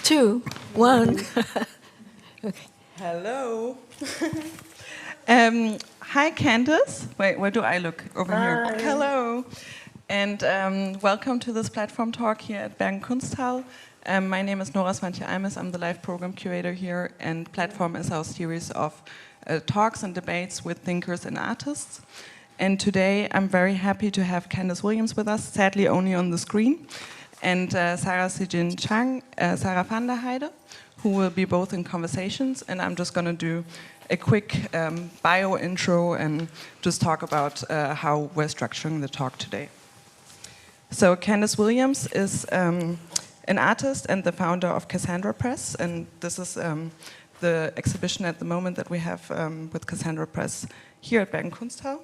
2, 1. Okay. Hello. Hi, Kandis. Wait, where do I look? Over here. Hello. And welcome to this platform talk here at Bergen-Kunsthal. My name is Nora Svantje-Almes. I'm the live program curator here, and Plattform is our series of talks and debates with thinkers and artists. And today I'm very happy to have Kandis Williams with us, sadly only on the screen, and Sara, Sejin, Chang, Sara van der Heide, who will be both in conversations. And I'm just going to do a quick bio intro and just talk about how we're structuring the talk today. So Kandis Williams is an artist and the founder of Cassandra Press, and this is the exhibition at the moment that we have with Cassandra Press here at Bergen-Kunsthal.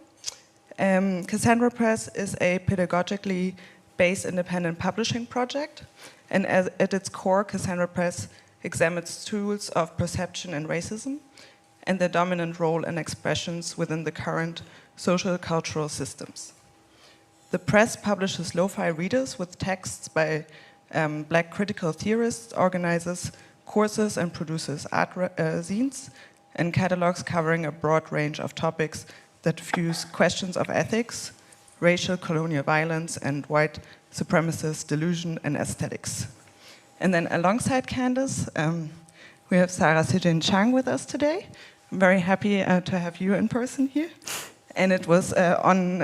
Cassandra Press is a pedagogically based independent publishing project, and at its core, Cassandra Press examines tools of perception and racism and their dominant role and expressions within the current social cultural systems. The press publishes lo-fi readers with texts by Black critical theorists, organizes courses and produces art zines and catalogs covering a broad range of topics that fuse questions of ethics, racial colonial violence, and white supremacist delusion and aesthetics. And then alongside Kandis, we have Sara, Sejin, Chang with us today. I'm very happy to have you in person here. And it was on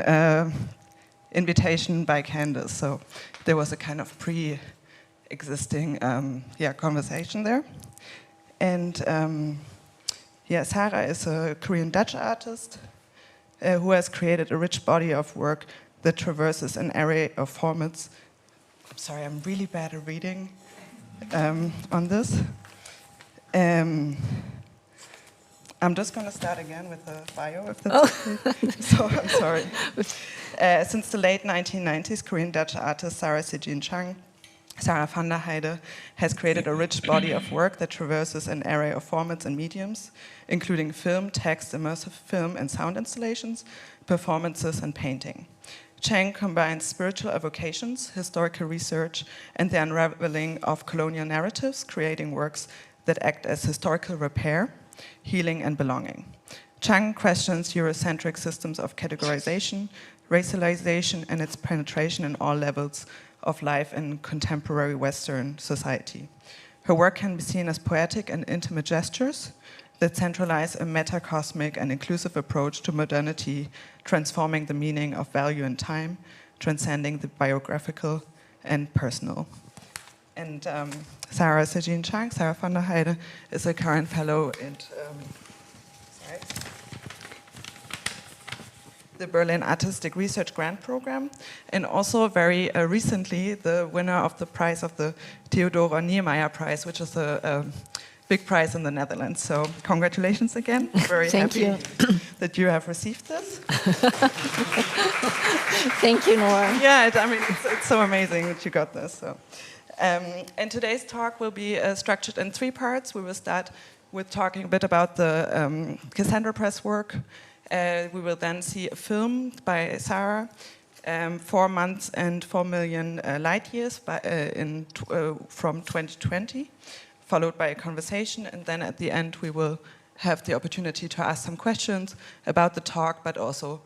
invitation by Kandis, so there was a kind of pre-existing conversation there. And Sara is a Korean-Dutch artist who has created a rich body of work that traverses an array of formats. I'm sorry, I'm really bad at reading on this. I'm just going to start again with the bio, if that's okay. So, I'm sorry. Since the late 1990s, Korean-Dutch artist Sara, Sejin, Chang, Sara van der Heide has created a rich body of work that traverses an array of formats and mediums, including film, text, immersive film and sound installations, performances, and painting. Chang combines spiritual evocations, historical research, and the unraveling of colonial narratives, creating works that act as historical repair, healing, and belonging. Chang questions Eurocentric systems of categorization, racialization, and its penetration in all levels of life in contemporary Western society. Her work can be seen as poetic and intimate gestures that centralize a metacosmic and inclusive approach to modernity, transforming the meaning of value and time, transcending the biographical and personal. And Sara, Sejin, Chang, Sara van der Heide is a current fellow in the Berlin Artistic Research Grant Program, and also very recently the winner of the prize of the Theodora Niemeyer Prize, which is a big prize in the Netherlands. So congratulations again. Very happy that you have received this. Thank you, Nora. Yeah, it's so amazing that you got this. So. And today's talk will be structured in 3 parts. We will start with talking a bit about the Cassandra Press work. We will then see a film by Sara, 4 months and 4 million light years from 2020, followed by a conversation. And then at the end, we will have the opportunity to ask some questions about the talk, but also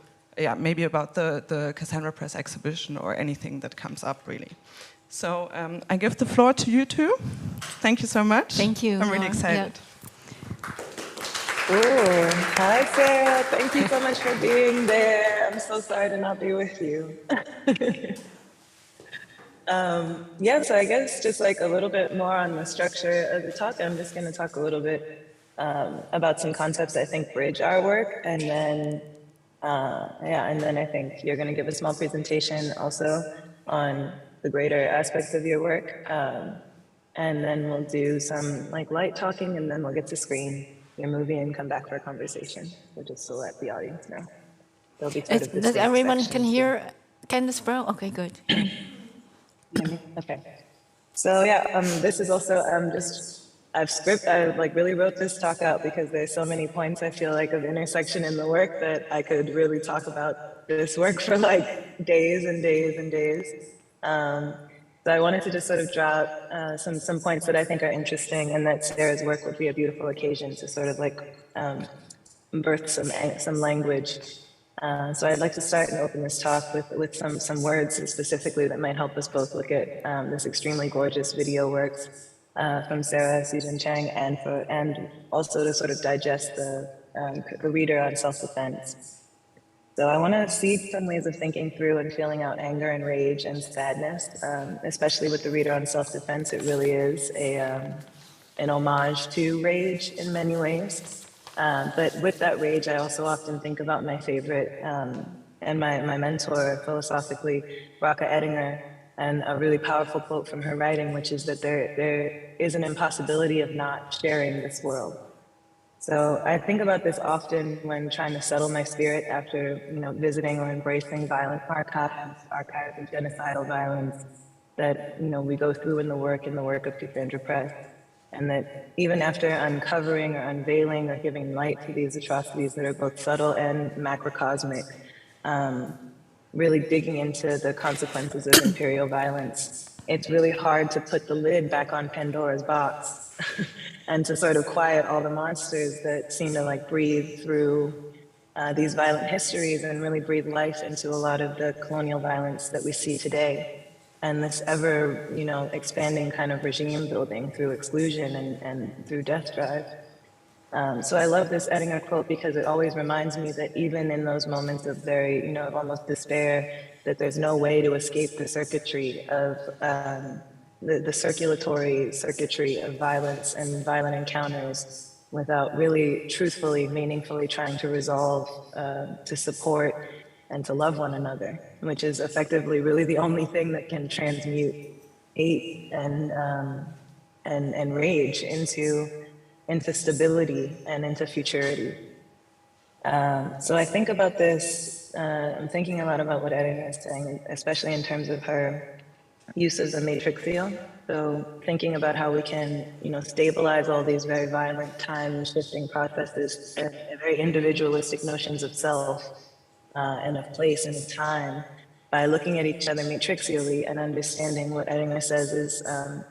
maybe about the Cassandra Press exhibition or anything that comes up, really. So I give the floor to you two. Thank you so much. Thank you. I'm really excited. Yeah. Oh, hi Sarah. Thank you so much for being there. I'm so sorry to not be with you. So I guess just like a little bit more on the structure of the talk. I'm just going to talk a little bit about some concepts I think bridge our work, and then I think you're going to give a small presentation also on the greater aspects of your work, and then we'll do some like light talking, and then we'll get to screen your movie and come back for a conversation. So just to let the audience know, there'll be sort of That everyone can hear Kandis Bro? Okay, good. Okay. So this is also I like really wrote this talk out because there's so many points I feel like of intersection in the work that I could really talk about this work for like days and days and days. So I wanted to just sort of drop some points that I think are interesting, and that Sarah's work would be a beautiful occasion to sort of like birth some language. So I'd like to start and open this talk with some words specifically that might help us both look at this extremely gorgeous video works from Sara, Sejin, Chang, and also to sort of digest the reader on self-defense. So I want to seed some ways of thinking through and feeling out anger and rage and sadness, especially with the reader on self-defense. It really is an homage to rage in many ways. But with that rage, I also often think about my favorite and my mentor philosophically, Raka Ettinger, and a really powerful quote from her writing, which is that there is an impossibility of not sharing this world. So I think about this often when trying to settle my spirit after, visiting or embracing violent archives of genocidal violence that, we go through in the work of Cassandra Press. And that even after uncovering or unveiling or giving light to these atrocities that are both subtle and macrocosmic, really digging into the consequences of imperial violence, it's really hard to put the lid back on Pandora's box and to sort of quiet all the monsters that seem to like breathe through these violent histories and really breathe life into a lot of the colonial violence that we see today. And this ever, expanding kind of regime building through exclusion and through death drive. So I love this Ettinger quote because it always reminds me that even in those moments of very, of almost despair, that there's no way to escape the circuitry of the circulatory circuitry of violence and violent encounters without really truthfully, meaningfully trying to resolve, to support, and to love one another, which is effectively really the only thing that can transmute hate and rage into stability and into futurity. So I think about this, I'm thinking a lot about what Edinger is saying, especially in terms of her use of the matrixio. So thinking about how we can, stabilize all these very violent time-shifting processes and very individualistic notions of self and of place and of time by looking at each other matrixially and understanding what Edinger says is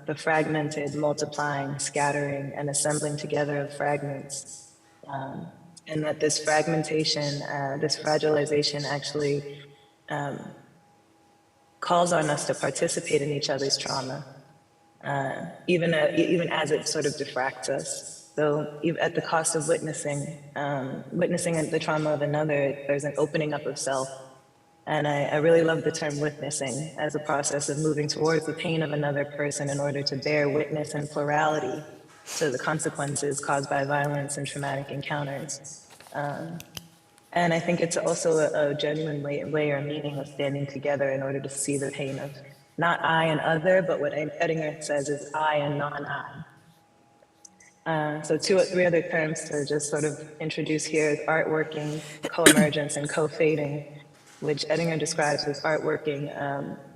the fragmented, multiplying, scattering, and assembling together of fragments. And that this fragmentation, this fragilization actually calls on us to participate in each other's trauma, even as it sort of diffracts us. So at the cost of witnessing the trauma of another, there's an opening up of self. And I really love the term witnessing as a process of moving towards the pain of another person in order to bear witness and plurality to the consequences caused by violence and traumatic encounters. And I think it's also a genuine way or meaning of standing together in order to see the pain of not I and other, but what Ettinger says is I and non-I. So three other terms to just sort of introduce here is artworking, co-emergence, and co-fading, which Ettinger describes as artworking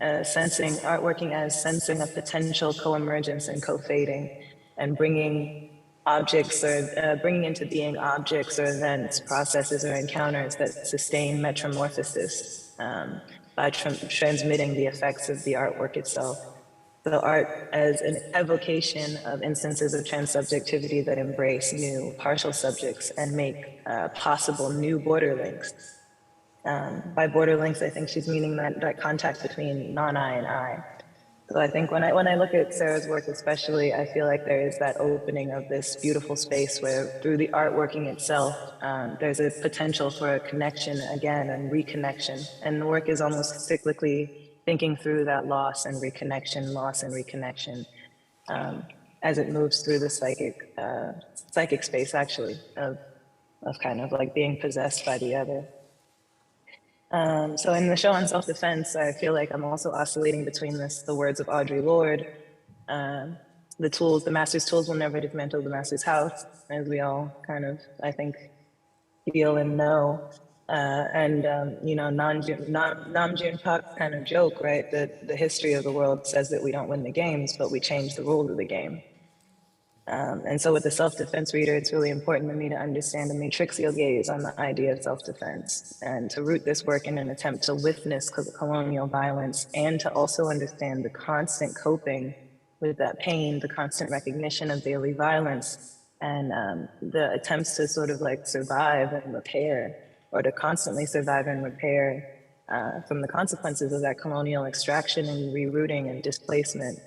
as sensing a potential co-emergence and co-fading, and bringing objects or bringing into being objects or events, processes or encounters that sustain metamorphosis by transmitting the effects of the artwork itself. So art as an evocation of instances of transsubjectivity that embrace new partial subjects and make possible new border links. By border links, I think she's meaning that contact between non-I and I. So I think when I look at Sarah's work especially, I feel like there is that opening of this beautiful space where through the artworking itself, there's a potential for a connection again and reconnection. And the work is almost cyclically thinking through that loss and reconnection, as it moves through the psychic space actually of kind of like being possessed by the other. So in the show on self-defense, I feel like I'm also oscillating between the words of Audre Lorde, the master's tools will never dismantle the master's house, as we all kind of, I think, feel and know. And Nam June Park's kind of joke, right? That the history of the world says that we don't win the games, but we change the rules of the game. And so with the self-defense reader, it's really important to me to understand the matrixial gaze on the idea of self-defense and to root this work in an attempt to witness colonial violence and to also understand the constant coping with that pain, the constant recognition of daily violence, and the attempts to sort of like survive and repair, or to constantly survive and repair from the consequences of that colonial extraction and rerouting and displacement.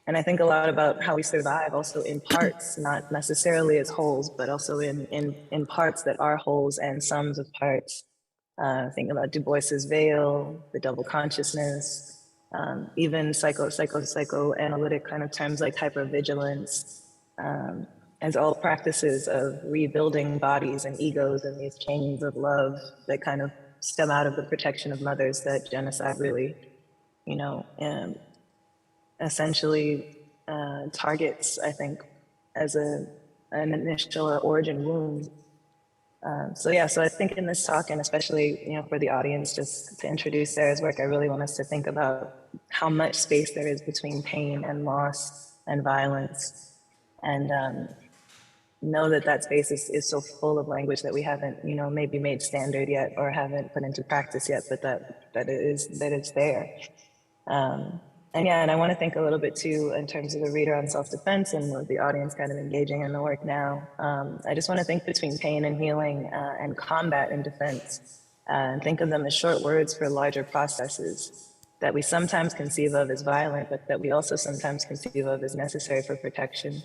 And I think a lot about how we survive also in parts, not necessarily as wholes, but also in parts that are wholes and sums of parts. Think about Du Bois's veil, the double consciousness, even psychoanalytic kind of terms like hypervigilance, as all practices of rebuilding bodies and egos and these chains of love that kind of stem out of the protection of mothers that genocide really, you know, essentially targets, I think, as an initial or origin wound. So yeah, so I think in this talk, and especially for the audience, just to introduce Sara's work, I really want us to think about how much space there is between pain and loss and violence, and know that that space is so full of language that we haven't maybe made standard yet or haven't put into practice yet, but that it's there. And yeah, and I want to think a little bit too in terms of the reader on self-defense and with the audience kind of engaging in the work now. I just want to think between pain and healing and combat and defense, and think of them as short words for larger processes that we sometimes conceive of as violent, but that we also sometimes conceive of as necessary for protection.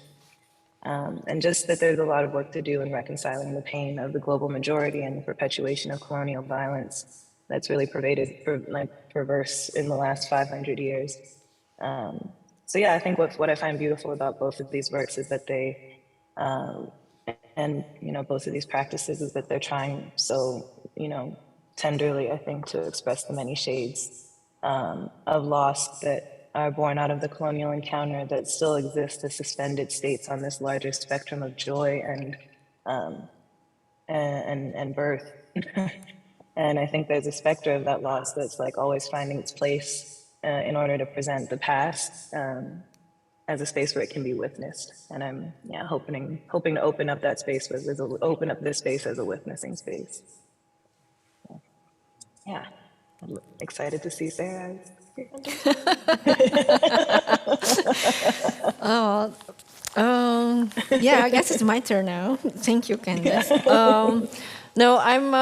And just that there's a lot of work to do in reconciling the pain of the global majority and the perpetuation of colonial violence that's really perverse in the last 500 years. So yeah, I think what I find beautiful about both of these works is that they, and both of these practices is that they're trying so tenderly, I think, to express the many shades of loss that are born out of the colonial encounter that still exist as suspended states on this larger spectrum of joy and birth. And I think there's a specter of that loss that's like always finding its place in order to present the past as a space where it can be witnessed. And I'm hoping to open up that space, open up this space as a witnessing space. Yeah, I'm excited to see Sarah. Yeah, I guess it's my turn now. Thank you, Kandis. No, I'm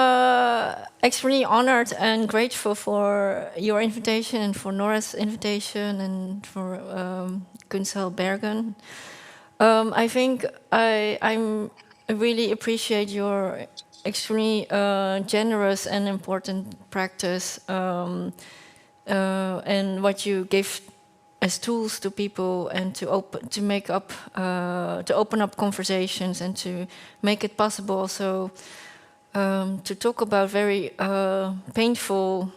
extremely honored and grateful for your invitation and for Nora's invitation and for Kunsthal Bergen. I think I really appreciate your extremely generous and important practice and what you give as tools to people and to open up conversations and to make it possible also to talk about very painful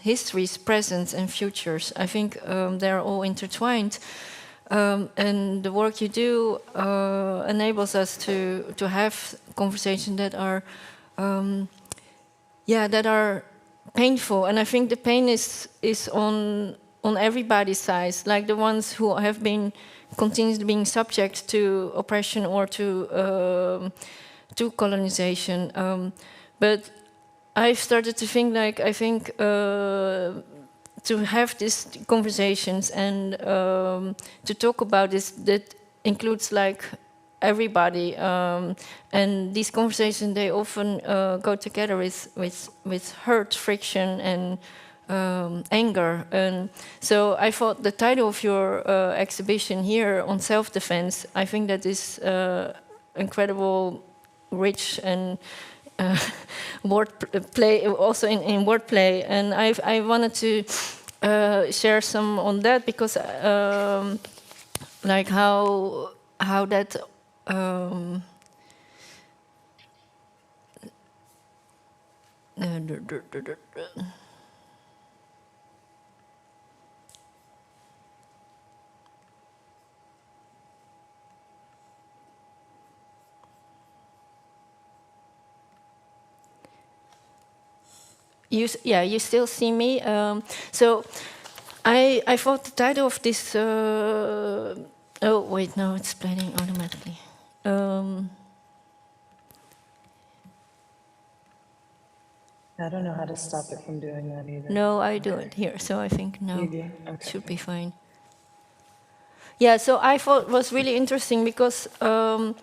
histories, presents, and futures. I think they're all intertwined, and the work you do enables us to have conversations that are, that are painful. And I think the pain is on everybody's side, like the ones who have been continuously being subject to oppression or to colonization. But I've started to think I think to have these conversations and to talk about this, that includes like everybody. And these conversations, they often go together with hurt, friction, and anger. And so I thought the title of your exhibition here on self-defense, I think that is incredible, rich and wordplay, also in wordplay. And I wanted to share some on that because like how that you still see me. So I thought the title of this Oh, wait, no, it's playing automatically. I don't know how to stop it from doing that either. No, I do it here, so I think no, You do? it should be fine. Yeah, so I thought it was really interesting because the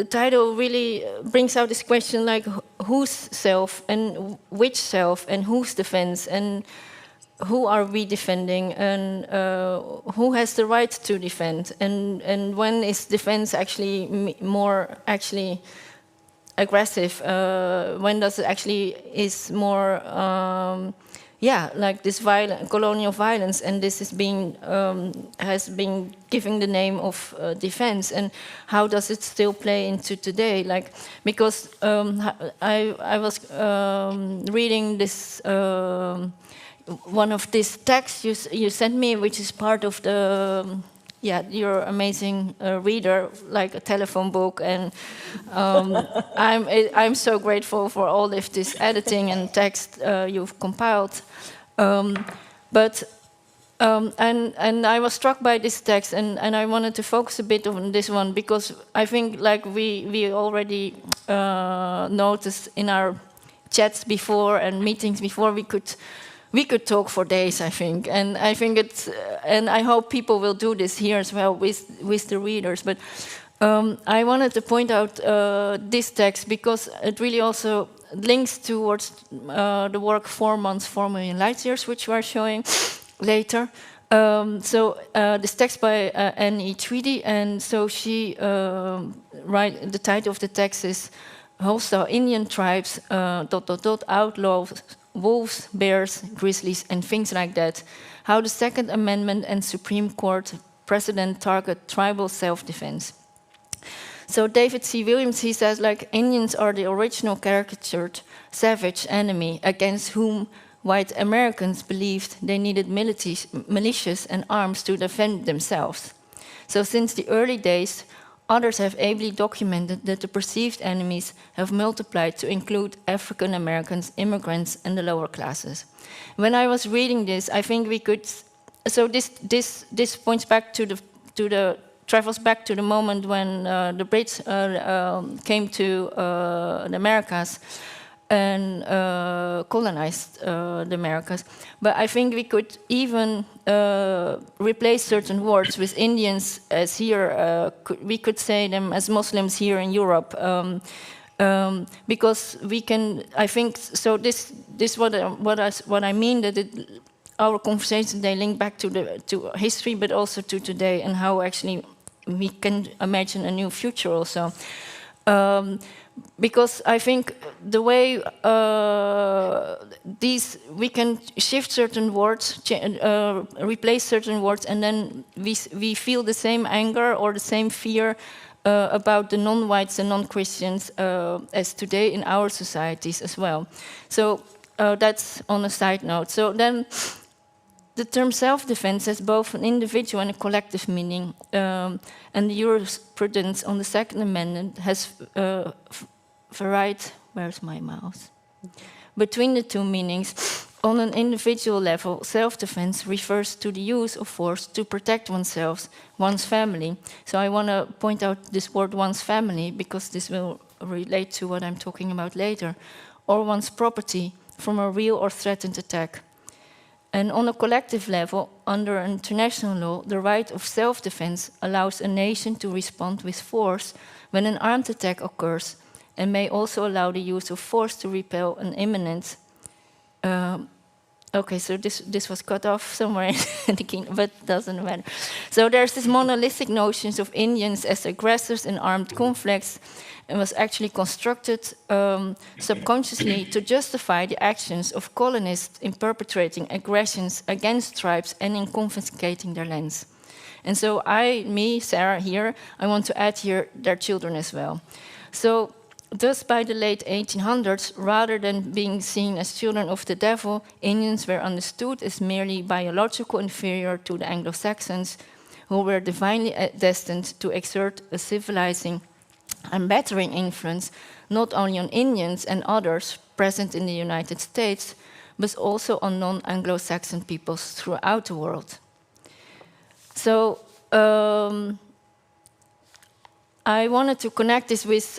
title really brings out this question like whose self and which self and whose defense and who are we defending and who has the right to defend and when is defense actually more actually aggressive, when does it actually is more like this violent colonial violence, and this is being has been giving the name of defense, and how does it still play into today? Like because I was reading this one of these texts you sent me, which is part of the you're amazing reader, like a telephone book, and I'm so grateful for all of this editing and text you've compiled. And I was struck by this text, and I wanted to focus a bit on this one because I think, like we already noticed in our chats before and meetings before, we could talk for days, I think, and I think it's, and I hope people will do this here as well with the readers. But I wanted to point out this text because it really also links towards the work 4 months, 4 million light years, which we are showing later. This text by N.E. Tweedy, and so she the title of the text is "Hostile Indian Tribes, ... outlaws, wolves, bears, grizzlies, and things like that. How the Second Amendment and Supreme Court precedent target tribal self-defense." So David C. Williams, he says, like, Indians are the original caricatured savage enemy against whom white Americans believed they needed militias and arms to defend themselves. So since the early days, others have ably documented that the perceived enemies have multiplied to include African Americans, immigrants, and the lower classes. When I was reading this, I think we could. So this points back to the travels back to the moment when the Brits came to the Americas and colonized the Americas. But I think we could even replace certain words with Indians as here. We could say them as Muslims here in Europe, because we can. I think so. This what I mean that our conversations, they link back to history, but also to today and how actually we can imagine a new future also. Because I think the way we can shift certain words, replace certain words, and then we feel the same anger or the same fear about the non-whites and non-Christians as today in our societies as well. So that's on a side note. So then the term self-defense has both an individual and a collective meaning, and the jurisprudence on the Second Amendment has varied. Where's my mouse? Between the two meanings. On an individual level, self-defense refers to the use of force to protect oneself, one's family. So I want to point out this word "one's family" because this will relate to what I'm talking about later, or one's property from a real or threatened attack. And on a collective level, under international law, the right of self-defense allows a nation to respond with force when an armed attack occurs, and may also allow the use of force to repel an imminent. Okay, so this was cut off somewhere in the kingdom, but doesn't matter. So there's this monolithic notions of Indians as aggressors in armed conflicts, and was actually constructed subconsciously to justify the actions of colonists in perpetrating aggressions against tribes and in confiscating their lands. And so Sara here, I want to add here their children as well. So thus, by the late 1800s, rather than being seen as children of the devil, Indians were understood as merely biological inferior to the Anglo-Saxons, who were divinely destined to exert a civilizing and bettering influence not only on Indians and others present in the United States, but also on non-Anglo-Saxon peoples throughout the world. So I wanted to connect this with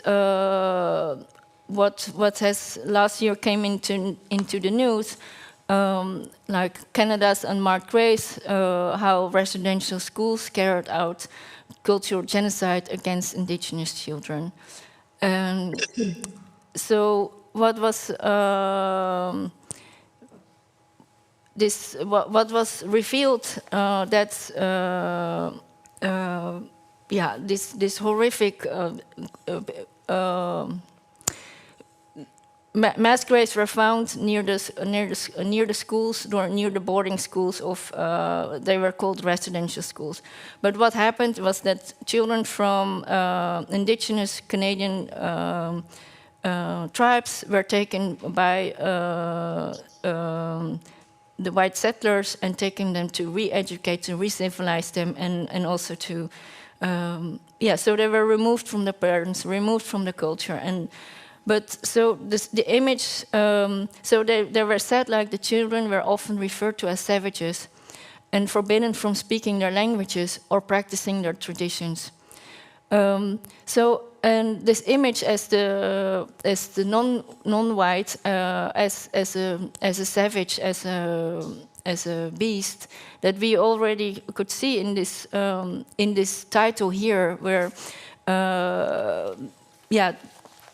what has last year came into the news, like Canada's unmarked grace, how residential schools carried out cultural genocide against Indigenous children. And so what was what was revealed that this horrific mass graves were found near the schools, or near the boarding schools of they were called residential schools. But what happened was that children from Indigenous Canadian tribes were taken by the white settlers and taking them to re-educate, to re-civilize them, and also to so they were removed from the parents, removed from the culture. But so the image, so they were said like the children were often referred to as savages and forbidden from speaking their languages or practicing their traditions. And this image as the non-white, as a savage, as a beast, that we already could see in this title here, where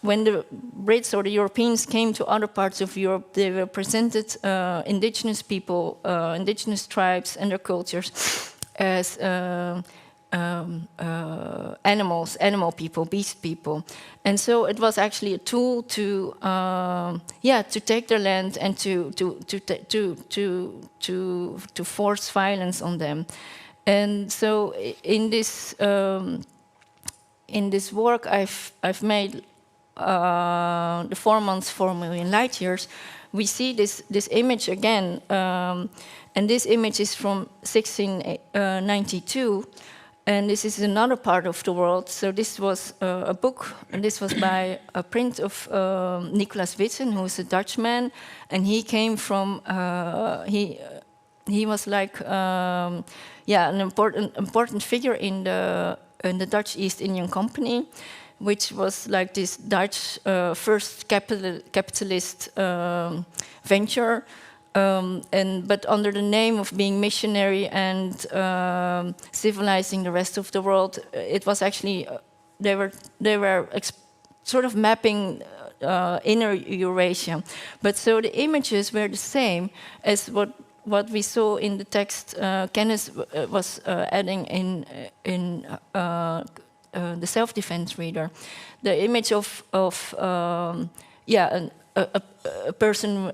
when the Brits or the Europeans came to other parts of Europe, they were presented indigenous people, indigenous tribes and their cultures as animals, animal people, beast people. And so it was actually a tool to take their land and to force violence on them. And so in this work I've made the 4 months, 4 million light years, we see this image again, and this image is from 1692, and this is another part of the world. So this was a book, and this was by a print of Nicolas Witsen, who is a Dutchman, and he came from he was like an important figure in the Dutch East Indian Company, which was like this Dutch first capitalist venture, but under the name of being missionary and civilizing the rest of the world. It was actually they were sort of mapping inner Eurasia, but so the images were the same as what we saw in the text Kandis was adding in the self-defense reader, the image of a person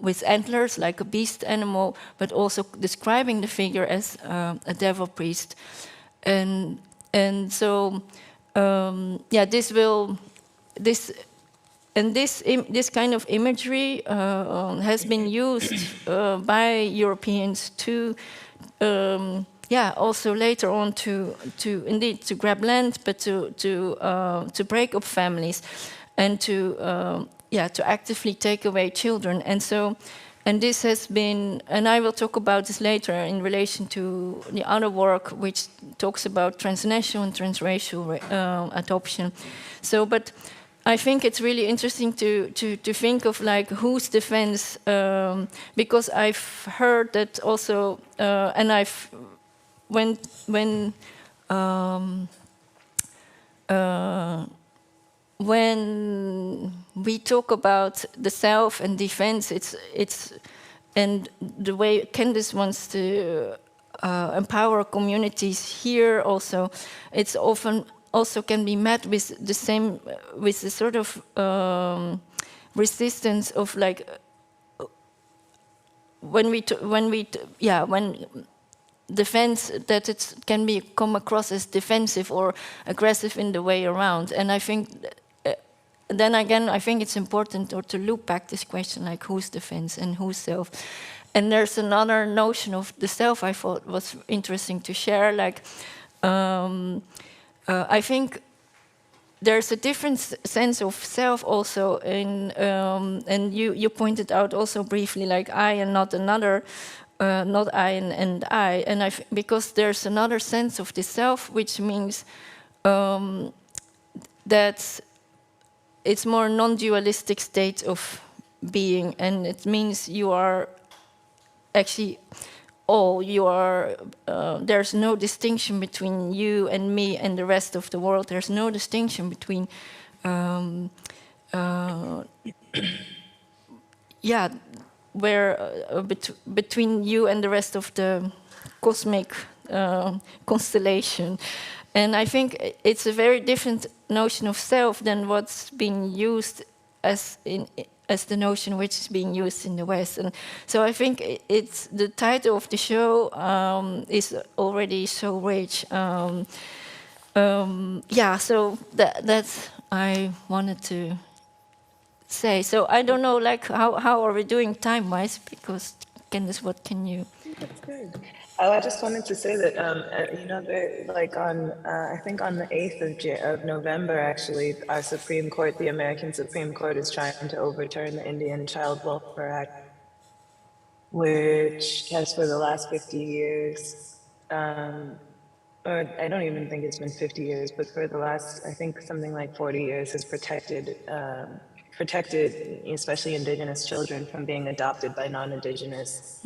with antlers, like a beast animal, but also describing the figure as a devil priest, and so this kind of imagery has been used by Europeans to. Also later on to grab land, but to break up families, and to actively take away children. And this has been, and I will talk about this later in relation to the other work, which talks about transnational and transracial adoption. So, but I think it's really interesting to think of like whose defense, because I've heard that also, and I've. When we talk about the self and defense, it's and the way Kandis wants to empower communities here also, it's often also can be met with the same, with the sort of resistance of like when defense, that it can be come across as defensive or aggressive in the way around. And I think then again, I think it's important to loop back this question, like who's defense and who's self. And there's another notion of the self I thought was interesting to share. Like I think there's a different sense of self also in, and you pointed out also briefly, like I and not another, not I and I, and because there's another sense of the self, which means that it's more non-dualistic state of being, and it means you are actually all, you are, there's no distinction between you and me and the rest of the world. There's no distinction between yeah, where between you and the rest of the cosmic constellation. And I think it's a very different notion of self than what's being used as the notion which is being used in the West. And so I think it's the title of the show is already so rich. Yeah, so that's I wanted to say. So I don't know, like, how are we doing time-wise? Because Kandis, what can you? That's good. Oh, I just wanted to say that, you know, like on, I think on the 8th of November, actually, our Supreme Court, the American Supreme Court, is trying to overturn the Indian Child Welfare Act, which has for the last 50 years, or I don't even think it's been 50 years, but for the last, I think something like 40 years, has protected especially indigenous children from being adopted by non-indigenous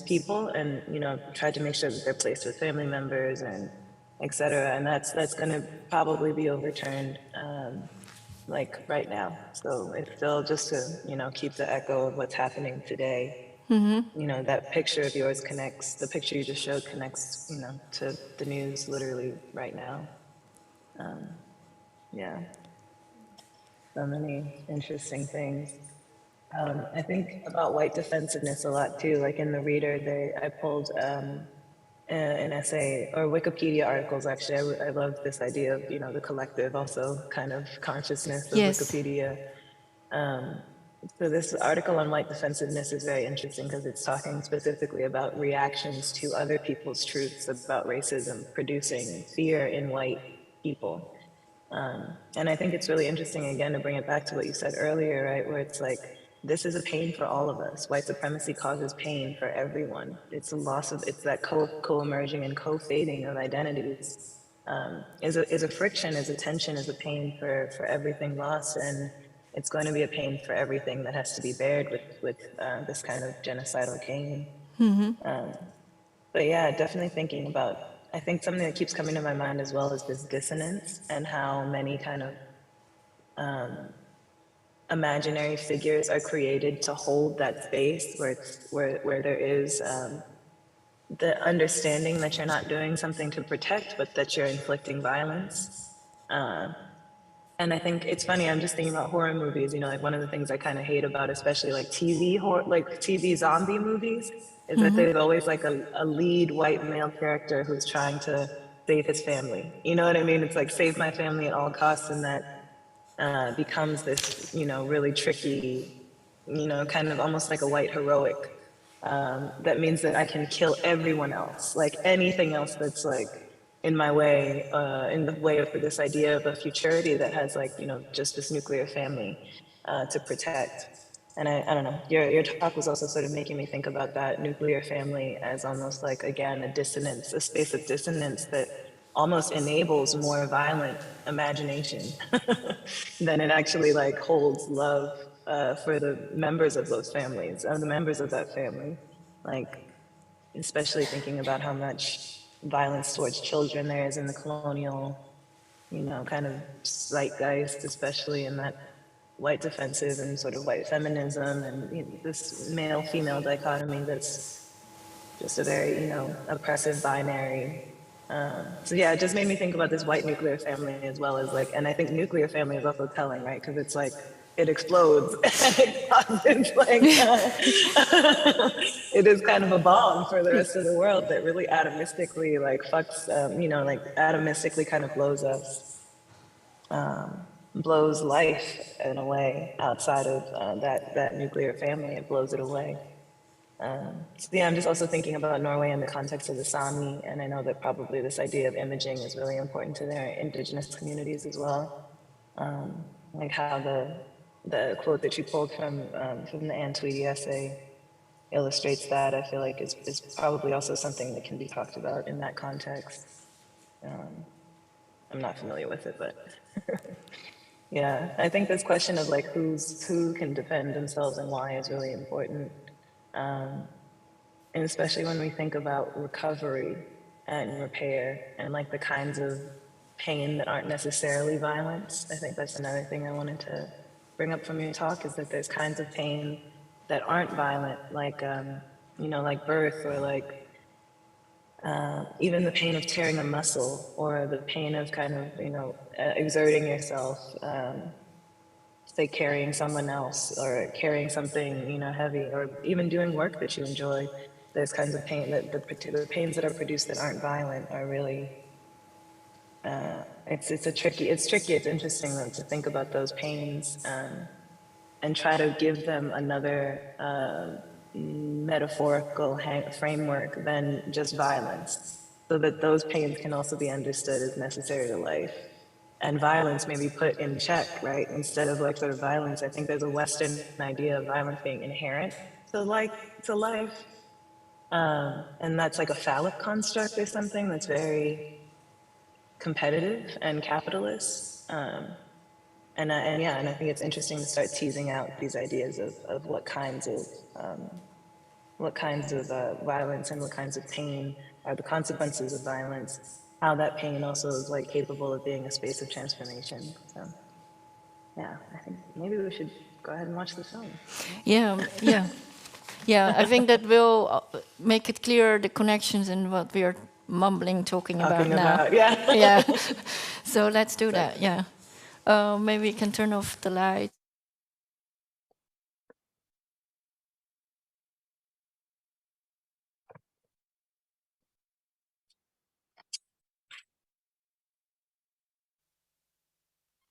people, and you know, tried to make sure that they're placed with family members and et cetera. And that's going to probably be overturned like right now. So it's still just to, you know, keep the echo of what's happening today. You know, that picture of yours connects, the picture you just showed connects, you know, to the news literally right now. Yeah, so many interesting things. I think about white defensiveness a lot too. Like in the Reader, I pulled an essay or Wikipedia articles. Actually, I love this idea of, you know, the collective also kind of consciousness of Yes. Wikipedia. So this article on white defensiveness is very interesting because it's talking specifically about reactions to other people's truths about racism producing fear in white people. And I think it's really interesting, again, to bring it back to what you said earlier, right, where it's like, this is a pain for all of us. White supremacy causes pain for everyone. It's a loss of, it's that co-emerging and co-fading of identities. Is a friction, is a tension, is a pain for everything lost, and it's going to be a pain for everything that has to be bared with this kind of genocidal cane. But yeah, definitely thinking about, I think something that keeps coming to my mind as well is this dissonance and how many kind of imaginary figures are created to hold that space where there is the understanding that you're not doing something to protect, but that you're inflicting violence. And I think it's funny, I'm just thinking about horror movies, you know, like one of the things I kind of hate about, especially like TV horror, like TV zombie movies, is that there's always like a lead white male character who's trying to save his family. You know what I mean? It's like save my family at all costs, and that becomes this, you know, really tricky, you know, kind of almost like a white heroic. That means that I can kill everyone else, like anything else that's like in my way, in the way of this idea of a futurity that has like, you know, just this nuclear family to protect. And I don't know, your talk was also sort of making me think about that nuclear family as almost like, again, a dissonance, a space of dissonance that almost enables more violent imagination than it actually like holds love for the members of those families, the members of that family. Like, especially thinking about how much violence towards children there is in the colonial, you know, kind of zeitgeist, especially in that white defensive and sort of white feminism and, you know, this male-female dichotomy that's just a very, you know, oppressive binary. So yeah, it just made me think about this white nuclear family as well as like, and I think nuclear family is also telling, right? Because it's like, it explodes and it causes like, it is kind of a bomb for the rest of the world that really atomistically like fucks, you know, like atomistically kind of blows us, blows life in a way outside of that nuclear family. It blows it away. So yeah, I'm just also thinking about Norway in the context of the Sami, and I know that probably this idea of imaging is really important to their indigenous communities as well. Like how the quote that you pulled from the Anne Tweedy essay illustrates that. I feel like is probably also something that can be talked about in that context. I'm not familiar with it, but yeah, I think this question of like who can defend themselves and why is really important. And especially when we think about recovery and repair and like the kinds of pain that aren't necessarily violence. I think that's another thing I wanted to bring up from your talk is that there's kinds of pain that aren't violent, like, like birth or like even the pain of tearing a muscle or the pain of kind of, exerting yourself, say carrying someone else or carrying something, heavy or even doing work that you enjoy. There's kinds of pain that the pains that are produced that aren't violent are really, it's tricky. It's interesting though, to think about those pains and try to give them another metaphorical framework than just violence, so that those pains can also be understood as necessary to life. And violence may be put in check, right? Instead of like sort of violence, I think there's a Western idea of violence being inherent to life. And that's like a phallic construct or something that's very competitive and capitalist. And I think it's interesting to start teasing out these ideas of what kinds of violence and what kinds of pain are the consequences of violence, how that pain also is like capable of being a space of transformation. So yeah, I think maybe we should go ahead and watch the film. Yeah. I think that will make it clear the connections in what we are talking about now. Yeah. Yeah. So let's do that. Yeah. Maybe we can turn off the light.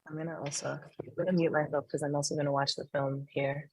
I'm gonna mute myself because I'm also gonna watch the film here.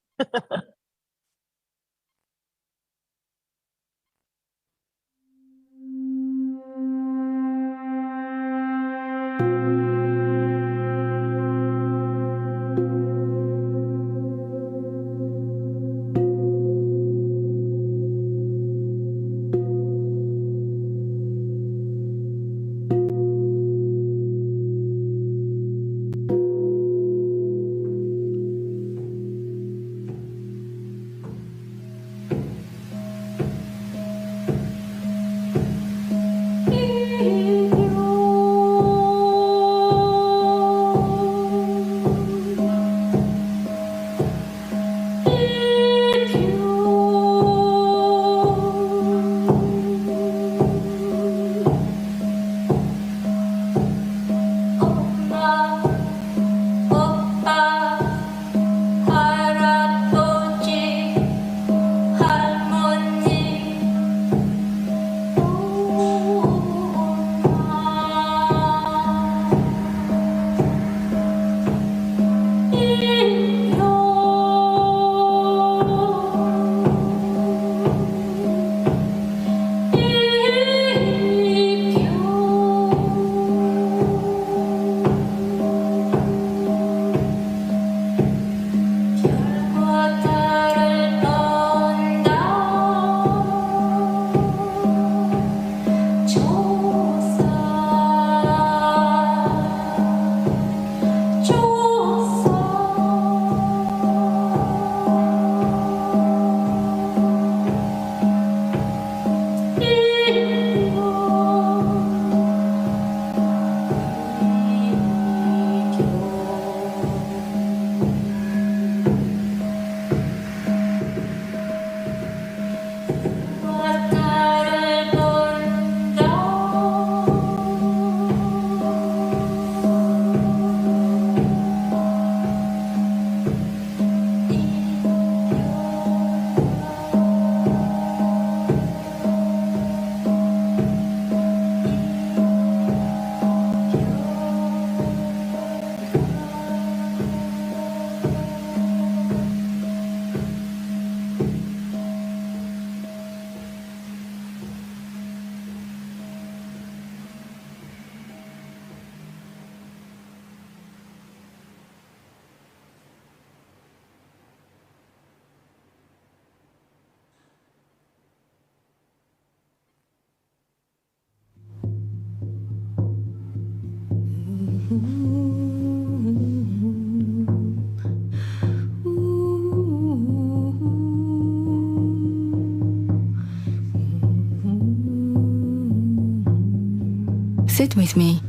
Sit with me.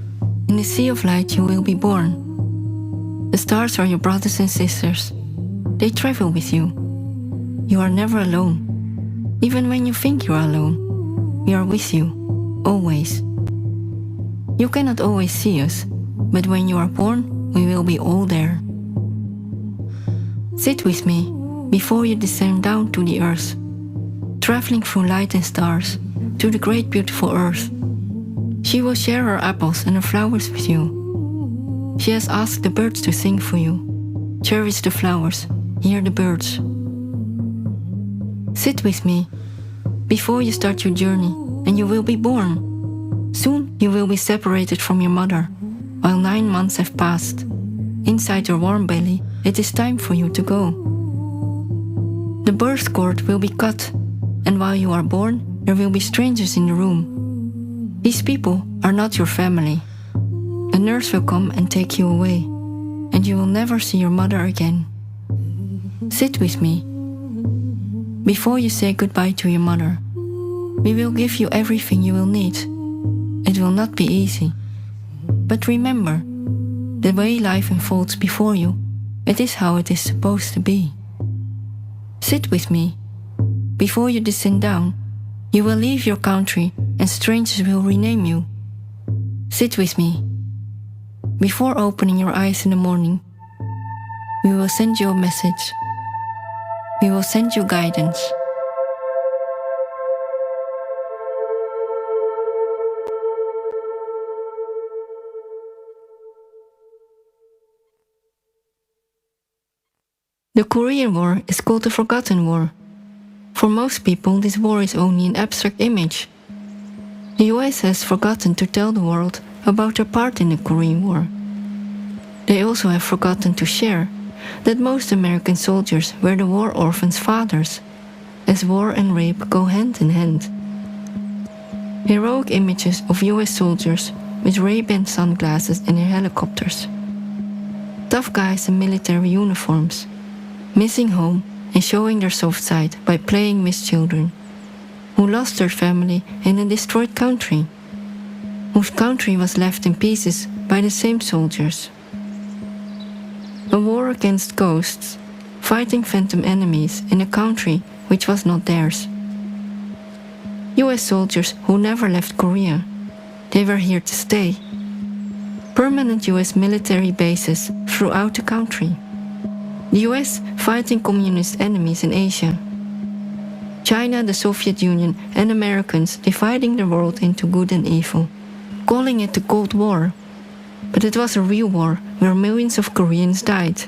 In the sea of light you will be born. The stars are your brothers and sisters. They travel with you. You are never alone. Even when you think you are alone, we are with you, always. You cannot always see us, but when you are born, we will be all there. Sit with me before you descend down to the earth, traveling through light and stars to the great beautiful earth. She will share her apples and her flowers with you. She has asked the birds to sing for you. Cherish the flowers, hear the birds. Sit with me before you start your journey, and you will be born. Soon you will be separated from your mother, while 9 months have passed. Inside your warm belly, it is time for you to go. The birth cord will be cut, and while you are born, there will be strangers in the room. These people are not your family. A nurse will come and take you away, and you will never see your mother again. Sit with me before you say goodbye to your mother. We will give you everything you will need. It will not be easy. But remember, the way life unfolds before you, it is how it is supposed to be. Sit with me. Before you descend down, you will leave your country and strangers will rename you. Sit with me. Before opening your eyes in the morning, we will send you a message. We will send you guidance. The Korean War is called the Forgotten War. For most people, this war is only an abstract image. The US has forgotten to tell the world about their part in the Korean War. They also have forgotten to share that most American soldiers were the war orphans' fathers, as war and rape go hand in hand. Heroic images of US soldiers with Ray-Ban sunglasses and in helicopters. Tough guys in military uniforms, missing home and showing their soft side by playing with children, who lost their family in a destroyed country, whose country was left in pieces by the same soldiers. A war against ghosts, fighting phantom enemies in a country which was not theirs. US soldiers who never left Korea. They were here to stay. Permanent US military bases throughout the country. The US fighting communist enemies in Asia. China, the Soviet Union, and Americans dividing the world into good and evil, calling it the Cold War. But it was a real war where millions of Koreans died,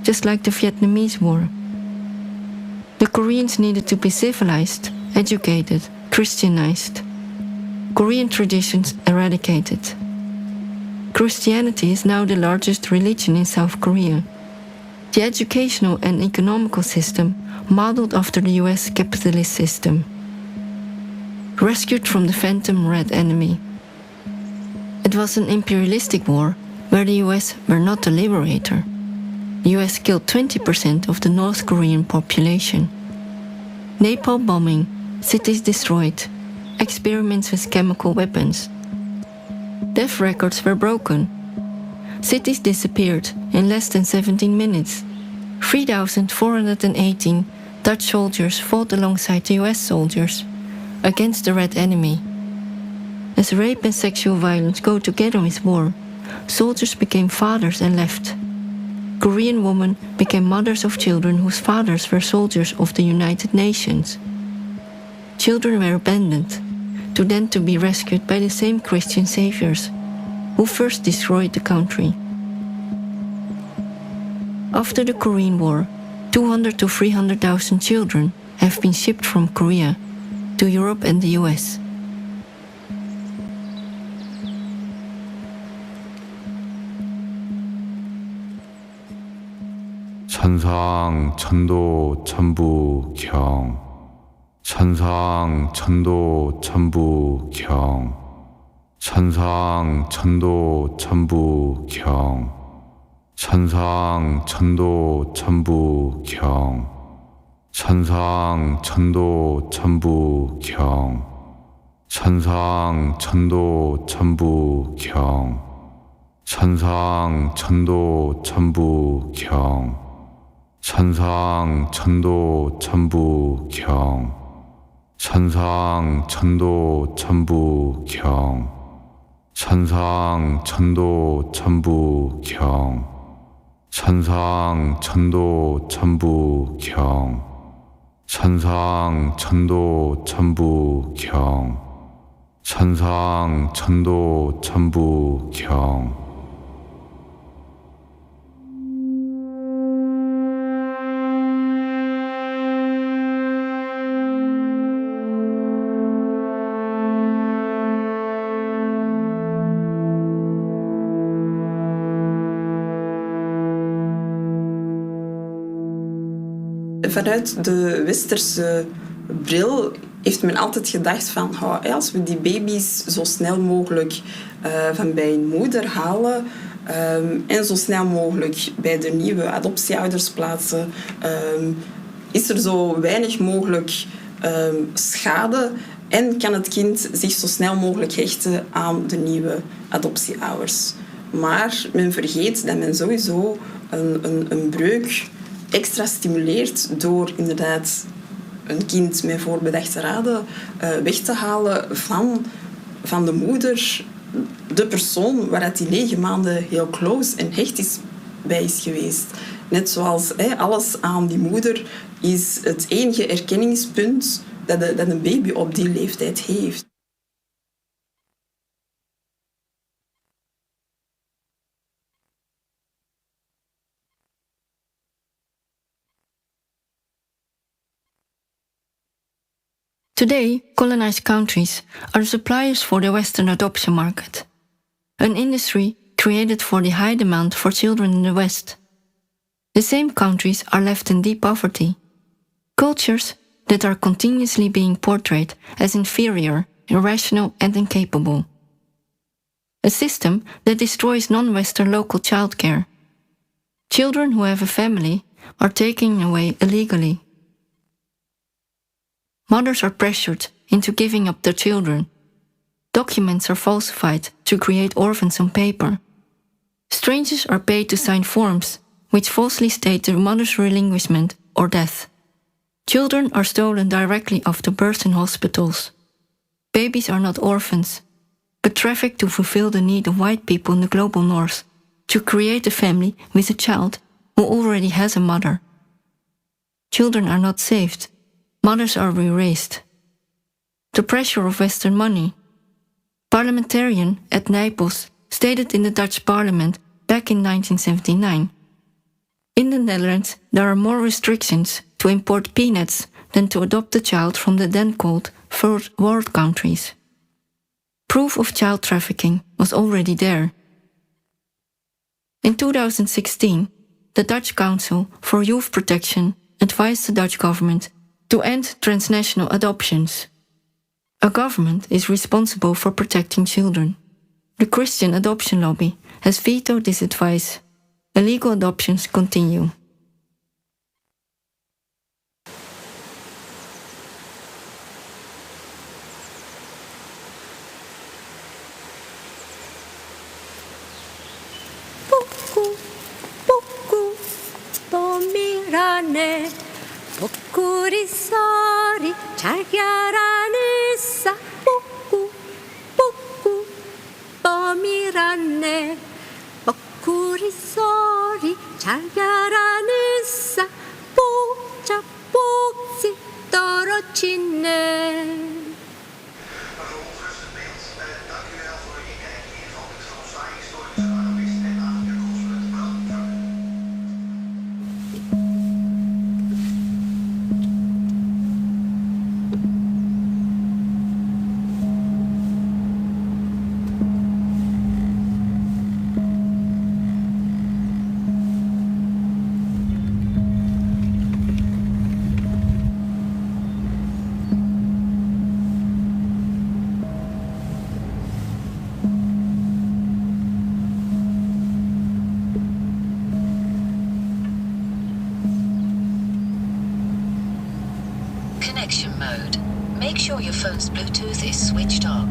just like the Vietnamese War. The Koreans needed to be civilized, educated, Christianized. Korean traditions eradicated. Christianity is now the largest religion in South Korea. The educational and economical system modeled after the US capitalist system. Rescued from the phantom red enemy. It was an imperialistic war where the US were not the liberator. The US killed 20% of the North Korean population. Napalm bombing, cities destroyed, experiments with chemical weapons. Death records were broken. Cities disappeared in less than 17 minutes. 3,418 Dutch soldiers fought alongside the US soldiers against the red enemy. As rape and sexual violence go together with war, soldiers became fathers and left. Korean women became mothers of children whose fathers were soldiers of the United Nations. Children were abandoned, to then to be rescued by the same Christian saviors, who first destroyed the country. After the Korean War, 200 to 300,000 children have been shipped from Korea to Europe and the US. 천상 천도 천부 경 천상 천도 천부 경 천상 천도 천부 경 천상 천도 천부 경 천상 천도 천부 경 천상 천도 천부 경 천상 천도 천부 경 천상 천도 천부 경 천상 천도 천부 경 천상 천도 천부 경 천상 천도 천부 경 천상 천도 천부 경 천상 천도 천부 경 Vanuit de westerse bril heeft men altijd gedacht van als we die baby's zo snel mogelijk van bij hun moeder halen en zo snel mogelijk bij de nieuwe adoptieouders plaatsen, is er zo weinig mogelijk schade en kan het kind zich zo snel mogelijk hechten aan de nieuwe adoptieouders. Maar men vergeet dat men sowieso een breuk extra stimuleert door inderdaad een kind met voorbedachte raden weg te halen van de moeder, de persoon waar die 9 maanden heel close en hecht bij is geweest. Net zoals alles aan die moeder is het enige erkenningspunt dat een baby op die leeftijd heeft. Today, colonized countries are suppliers for the Western adoption market, an industry created for the high demand for children in the West. The same countries are left in deep poverty. Cultures that are continuously being portrayed as inferior, irrational and incapable. A system that destroys non-Western local childcare. Children who have a family are taken away illegally. Mothers are pressured into giving up their children. Documents are falsified to create orphans on paper. Strangers are paid to sign forms which falsely state the mother's relinquishment or death. Children are stolen directly after birth in hospitals. Babies are not orphans, but trafficked to fulfill the need of white people in the global north to create a family with a child who already has a mother. Children are not saved. Mothers are erased. The pressure of Western money. Parliamentarian Ed Nijpels stated in the Dutch parliament back in 1979. In the Netherlands, there are more restrictions to import peanuts than to adopt a child from the then called Third World countries. Proof of child trafficking was already there. In 2016, the Dutch Council for Youth Protection advised the Dutch government to end transnational adoptions. A government is responsible for protecting children. The Christian adoption lobby has vetoed this advice. Illegal adoptions continue. Poku, poku, pomirane, pokuri sari, chargyaranessa, poku, poku, pomirane, pokuri sari, chargyaranessa, pokcha, pokzi, torocine. Connection mode. make sure your phone's Bluetooth is switched on.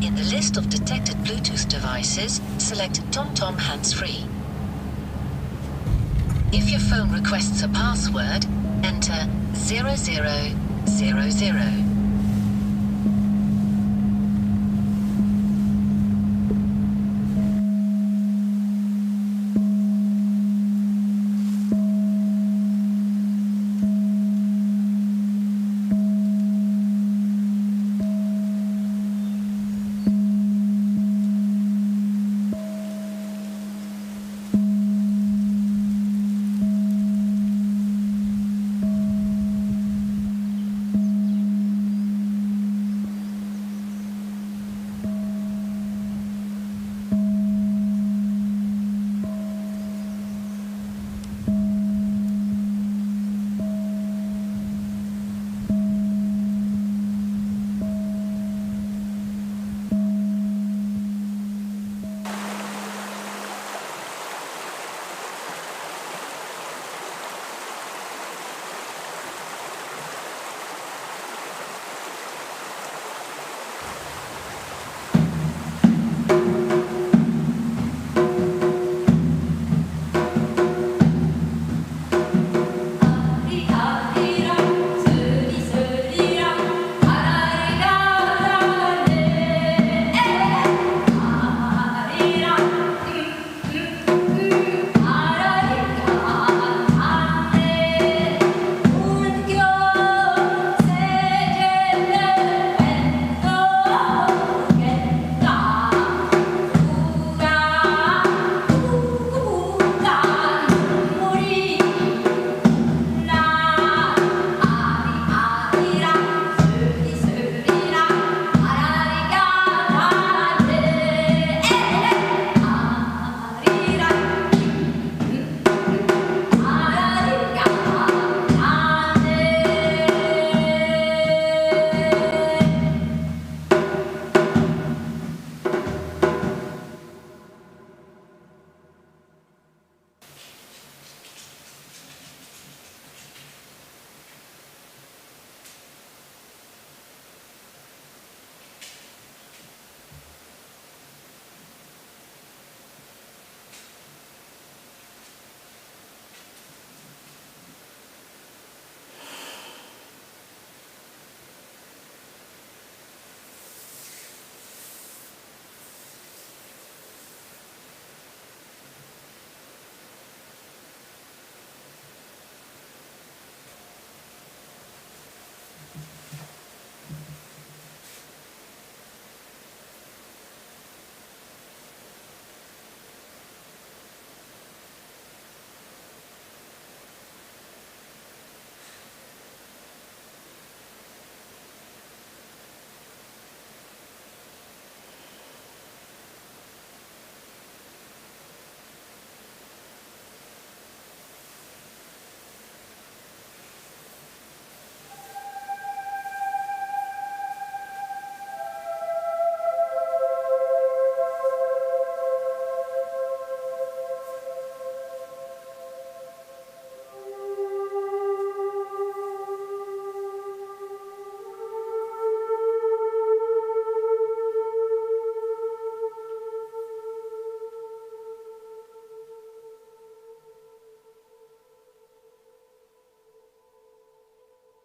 In the list of detected Bluetooth devices, select TomTom hands-free. If your phone requests a password, enter 0000.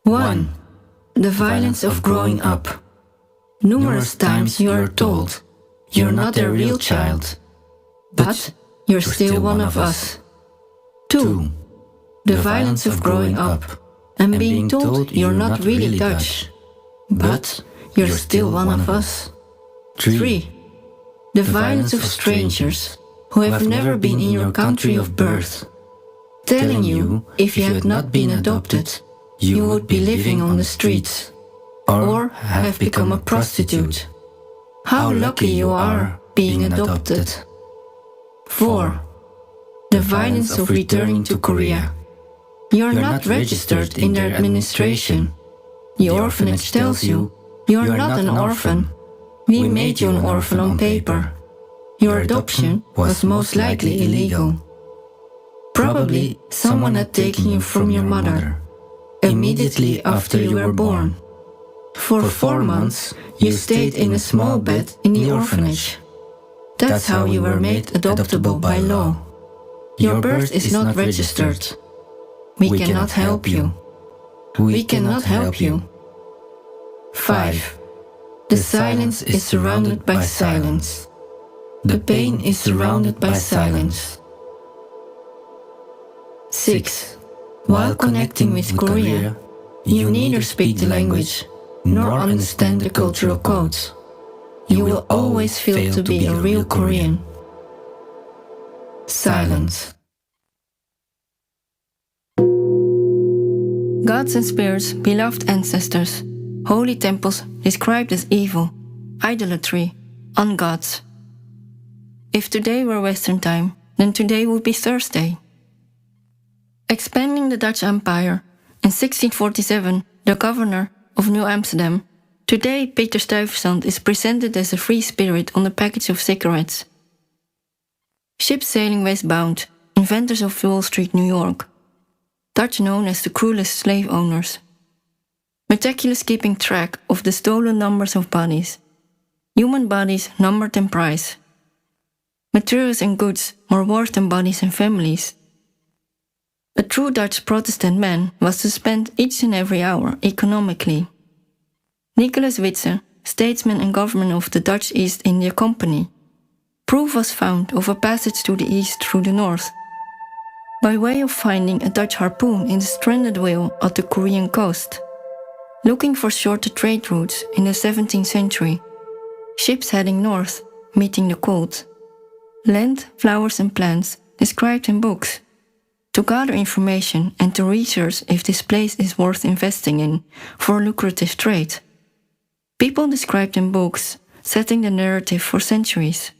One, the violence of growing up. Numerous times you are told, you're not a real child, but you're still one of us. Two, the violence of growing up and being told you're not really Dutch, but you're still one of us. Three, the violence of strangers who have never been in your country of birth, telling you if you had not been adopted, you would be living on the streets or have become a prostitute. How lucky you are being adopted. 4. The violence of returning to Korea. You are not registered in their administration. The orphanage tells you you are not an orphan. We made you an orphan on paper. Your adoption was most likely illegal. Probably someone had taken you from your mother immediately after you were born. For 4 months, you stayed in a small bed in the orphanage. That's how you were made adoptable by law. Your birth is not registered. We cannot help you. We cannot help you. 5. The silence is surrounded by silence. The pain is surrounded by silence. 6. While connecting with Korea, you neither speak the language nor understand the cultural codes. You will always fail to be a real Korean. Silence. Gods and spirits, beloved ancestors, holy temples described as evil, idolatry, ungods. If today were Western time, then today would be Thursday. Expanding the Dutch Empire, in 1647, the governor of New Amsterdam, today Peter Stuyvesant, is presented as a free spirit on a package of cigarettes. Ships sailing westbound, inventors of Wall Street, New York. Dutch known as the cruelest slave owners. Meticulous keeping track of the stolen numbers of bodies. Human bodies numbered in price. Materials and goods more worth than bodies and families. A true Dutch Protestant man was to spend each and every hour economically. Nicholas Witse, statesman and governor of the Dutch East India Company. Proof was found of a passage to the east through the north, by way of finding a Dutch harpoon in the stranded whale at the Korean coast. Looking for shorter trade routes in the 17th century, ships heading north, meeting the cold. Land, flowers and plants described in books. To gather information and to research if this place is worth investing in for a lucrative trade. People described in books, setting the narrative for centuries.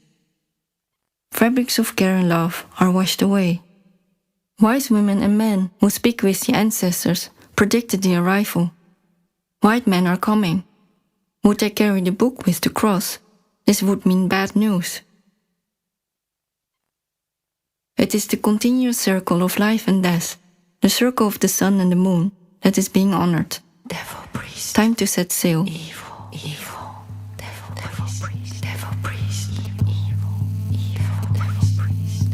Fabrics of care and love are washed away. Wise women and men who speak with the ancestors predicted the arrival. White men are coming. Would they carry the book with the cross? This would mean bad news. It is the continuous circle of life and death, the circle of the sun and the moon, that is being honored. Devil priest. Time to set sail. Evil, evil, devil priest, devil priest, evil, devil priest.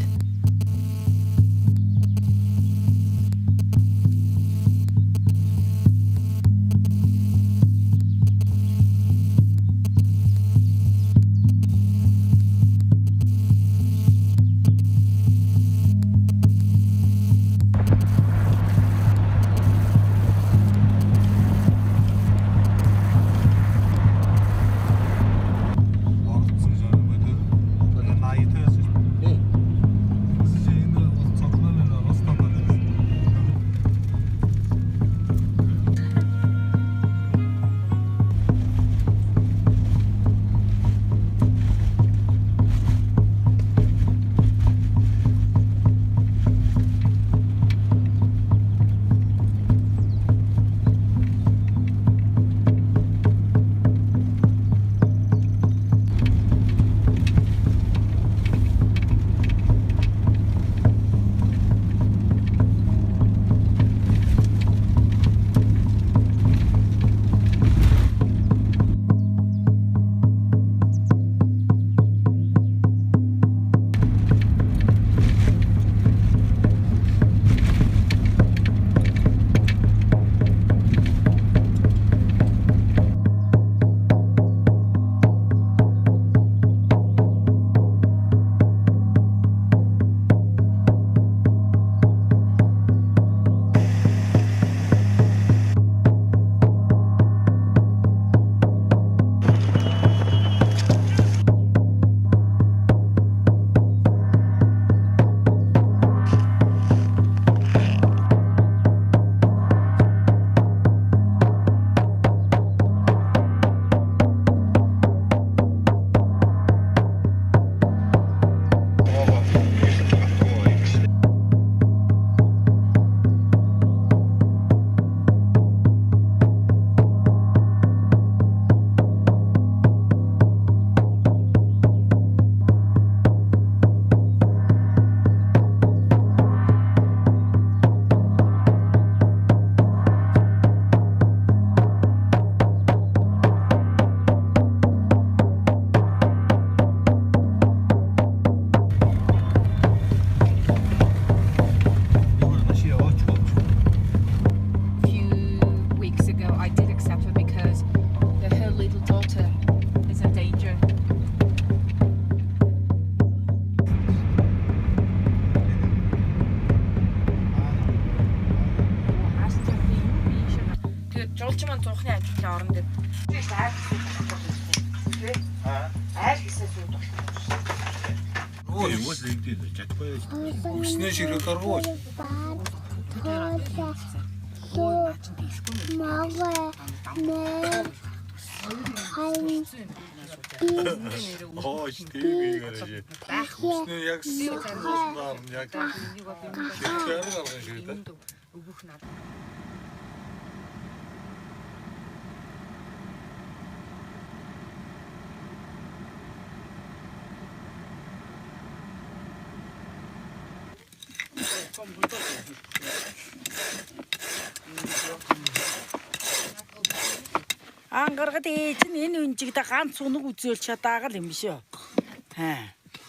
Ангаргаад ээж нь энэ үнжигдэ ганц унаг үзүүлж чадаагаар юм биш үү?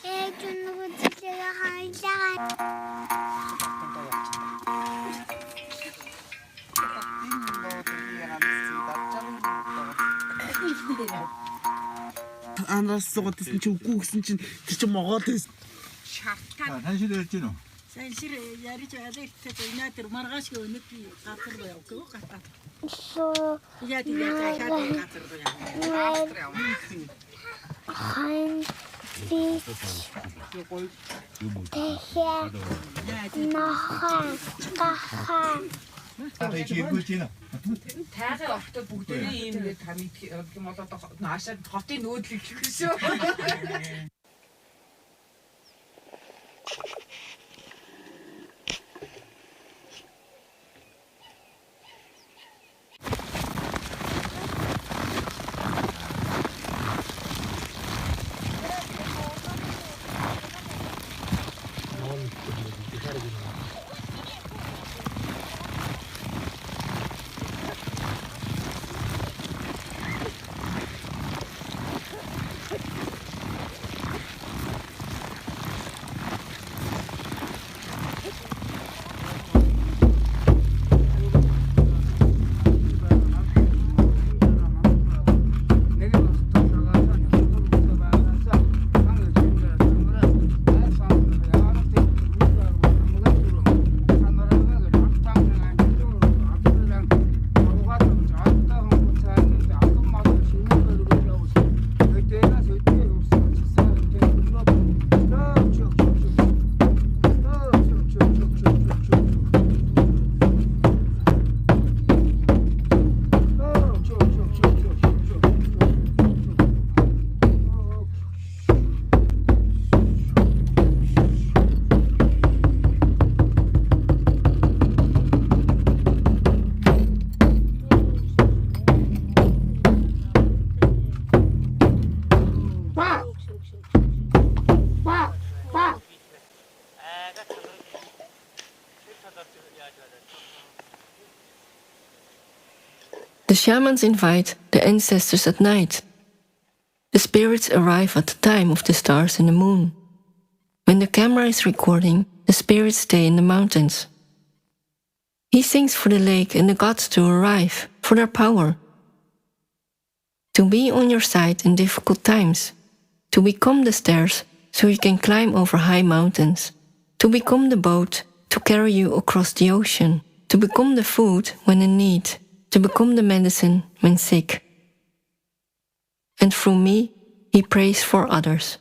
Ээж унаг үзүүлээ хайлаа. Анаас суугаад гэсэн чи үгүй гэсэн чинь тэр чинь Монгол дэс. Шартаа. Таньшил ярьж гинөө. Саншир ярьж байгаа ихтэй энэ тэр маргааш өнөг газар руу явах гатаа. Я тебе хаад газар руу явах. Хан фиш. Тэхэ. Наха. Каха. Тарай чиргүүч гинөө. Тайгаар октоо бүгдээ ийм таны юм болоод наашаа хотын нөөдлөг гэсэн шүү. The shamans invite the ancestors at night. The spirits arrive at the time of the stars and the moon. When the camera is recording, the spirits stay in the mountains. He sings for the lake and the gods to arrive, for their power. To be on your side in difficult times. To become the stairs so you can climb over high mountains. To become the boat to carry you across the ocean. To become the food when in need. To become the medicine when sick. And through me, he prays for others.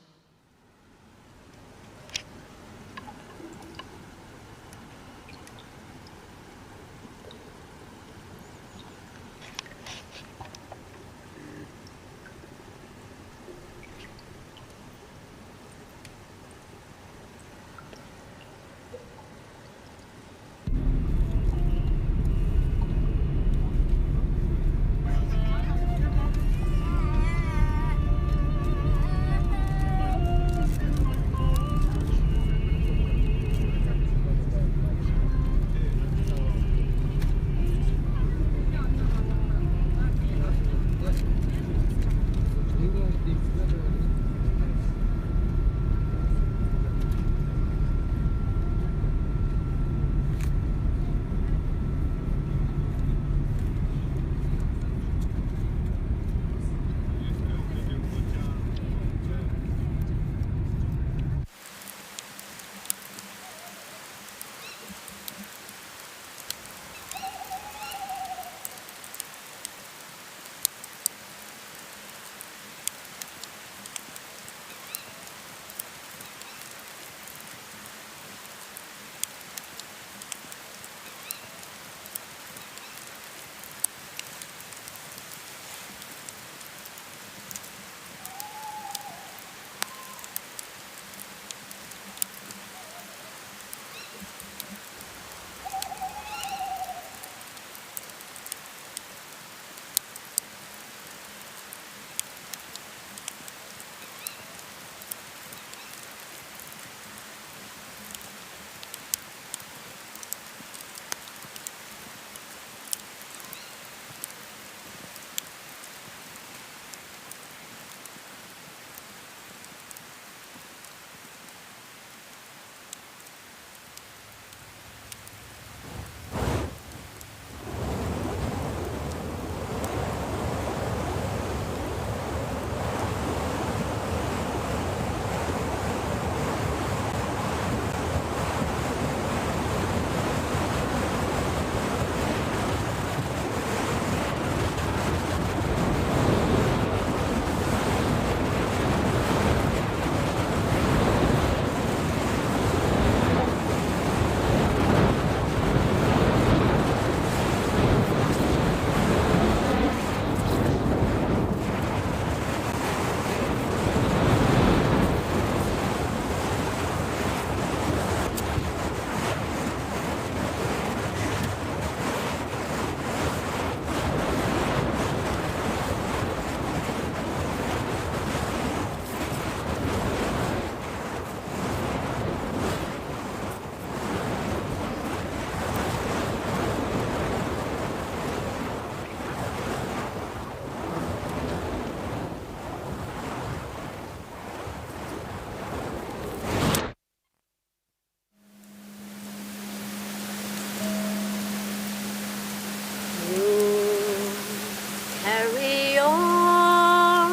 your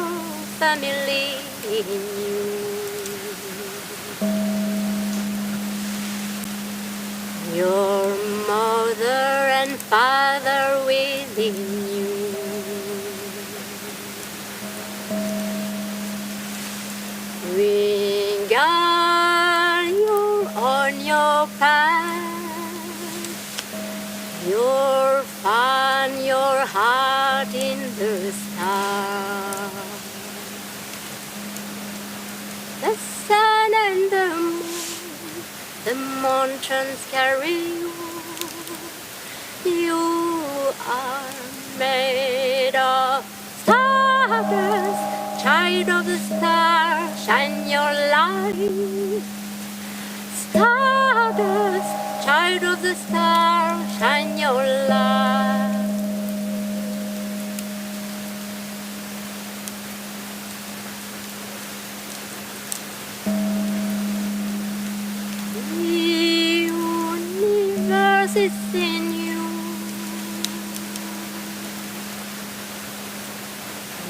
family in you. Your mother and father within you. We guide you on your path. You'll find your heart in the stars. The sun and the moon, the mountains carry you. You are made of stardust, child of the star, shine your light. Stardust, child of the star, shine your light. The universe is in you.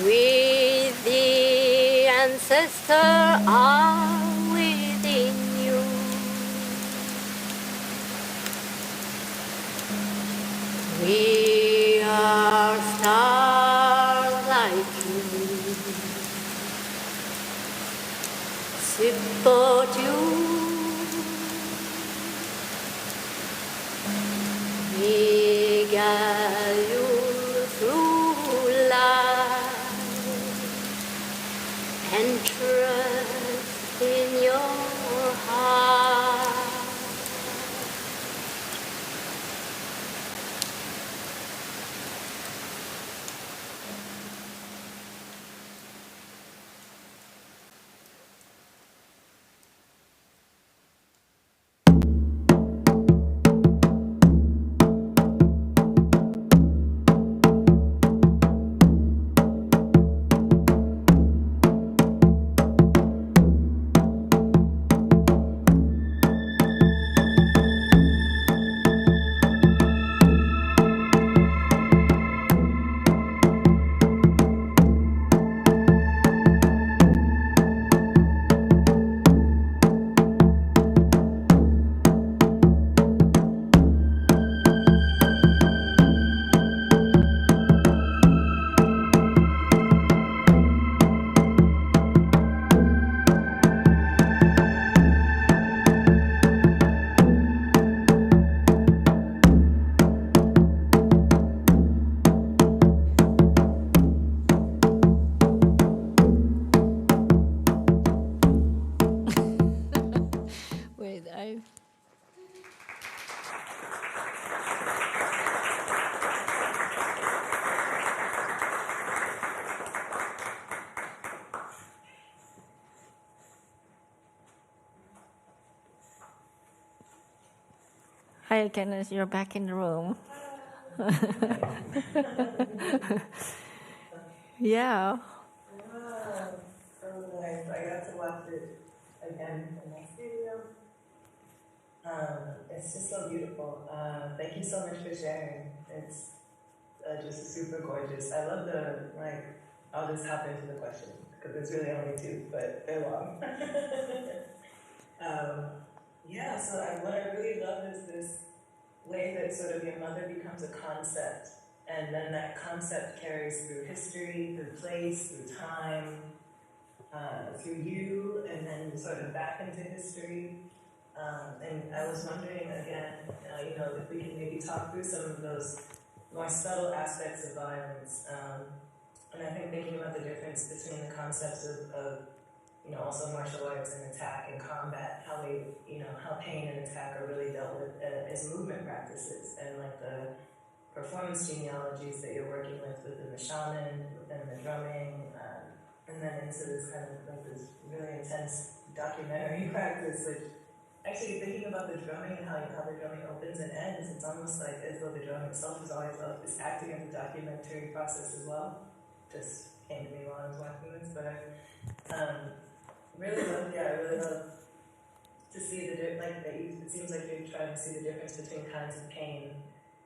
With the ancestor are within you. We are stars like you. Support you. We guide you through life and trust in your heart. Wait, I. Hi, Kandis, you're back in the room. Yeah. So nice. I got to watch it again in my studio. It's just so beautiful. Thank you so much for sharing. It's just super gorgeous. I love I'll just hop into the question because it's really only two, but they're long. So what I really love is this way that sort of your mother becomes a concept, and then that concept carries through history, through place, through time, through you, and then sort of back into history. And I was wondering again, if we can maybe talk through some of those more subtle aspects of violence. And I think thinking about the difference between the concepts of also martial arts and attack and combat, how pain and attack are really dealt with as movement practices, and like the performance genealogies that you're working with within the shaman, within the drumming, and then into this kind of like this really intense documentary practice, which actually thinking about the drumming and how the drumming opens and ends, it's almost like as though the drum itself is always is acting as a documentary process as well. Just came to me while I was watching this, but I really love to see it seems like you're trying to see the difference between kinds of pain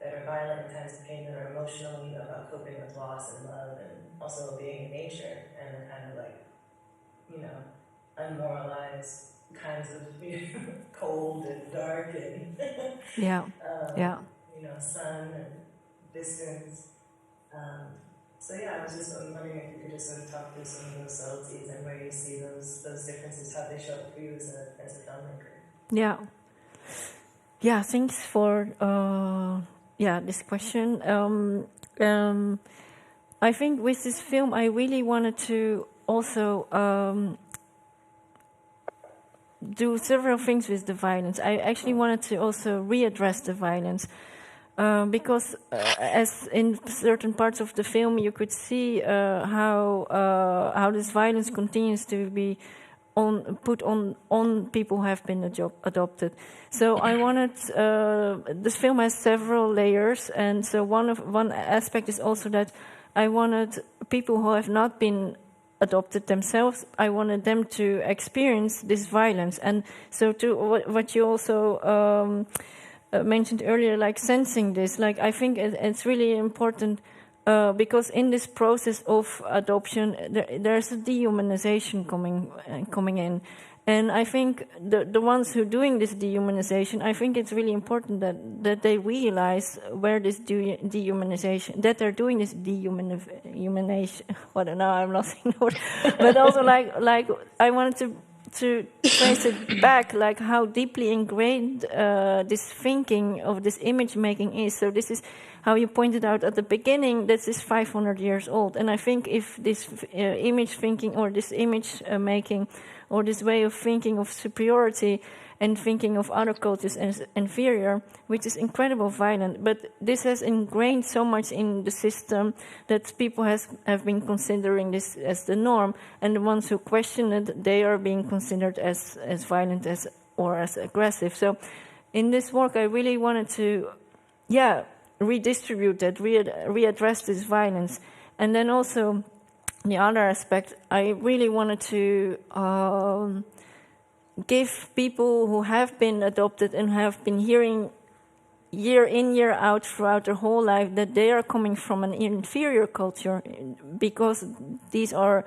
that are violent in times of pain, that are emotional, you know, about coping with loss and love, and also being in nature, and the kind of like, you know, unmoralized kinds of cold and dark and Yeah. Yeah. you know, sun and distance. So yeah, I was just wondering if you could just sort of talk through some of those subtleties and where you see those differences, how they show up for you as a filmmaker. Yeah. Yeah. Thanks for this question. I think with this film, I really wanted to also do several things with the violence. I actually wanted to also readdress the violence. Because as in certain parts of the film, you could see how this violence continues to be put on people who have been adopted. So I wanted this film has several layers, and so one aspect is also that I wanted people who have not been adopted themselves, I wanted them to experience this violence, and so to what you also mentioned earlier, like sensing this, like I think it's really important because in this process of adoption, there's a dehumanization coming in, and I think the ones who are doing this dehumanization, I think it's really important that they realize where this dehumanization, that they're doing this dehumanization. I don't know, I'm lost in the word, but also like I wanted to trace it back, like how deeply ingrained this thinking of this image making is. So this is how you pointed out at the beginning, this is 500 years old. And I think if this image thinking or this image making or this way of thinking of superiority and thinking of other cultures as inferior, which is incredibly violent, but this has ingrained so much in the system that people have been considering this as the norm, and the ones who question it, they are being considered as violent or as aggressive. So in this work, I really wanted to, redistribute that, readdress this violence. And then also, the other aspect, I really wanted to give people who have been adopted and have been hearing year in, year out throughout their whole life that they are coming from an inferior culture because these are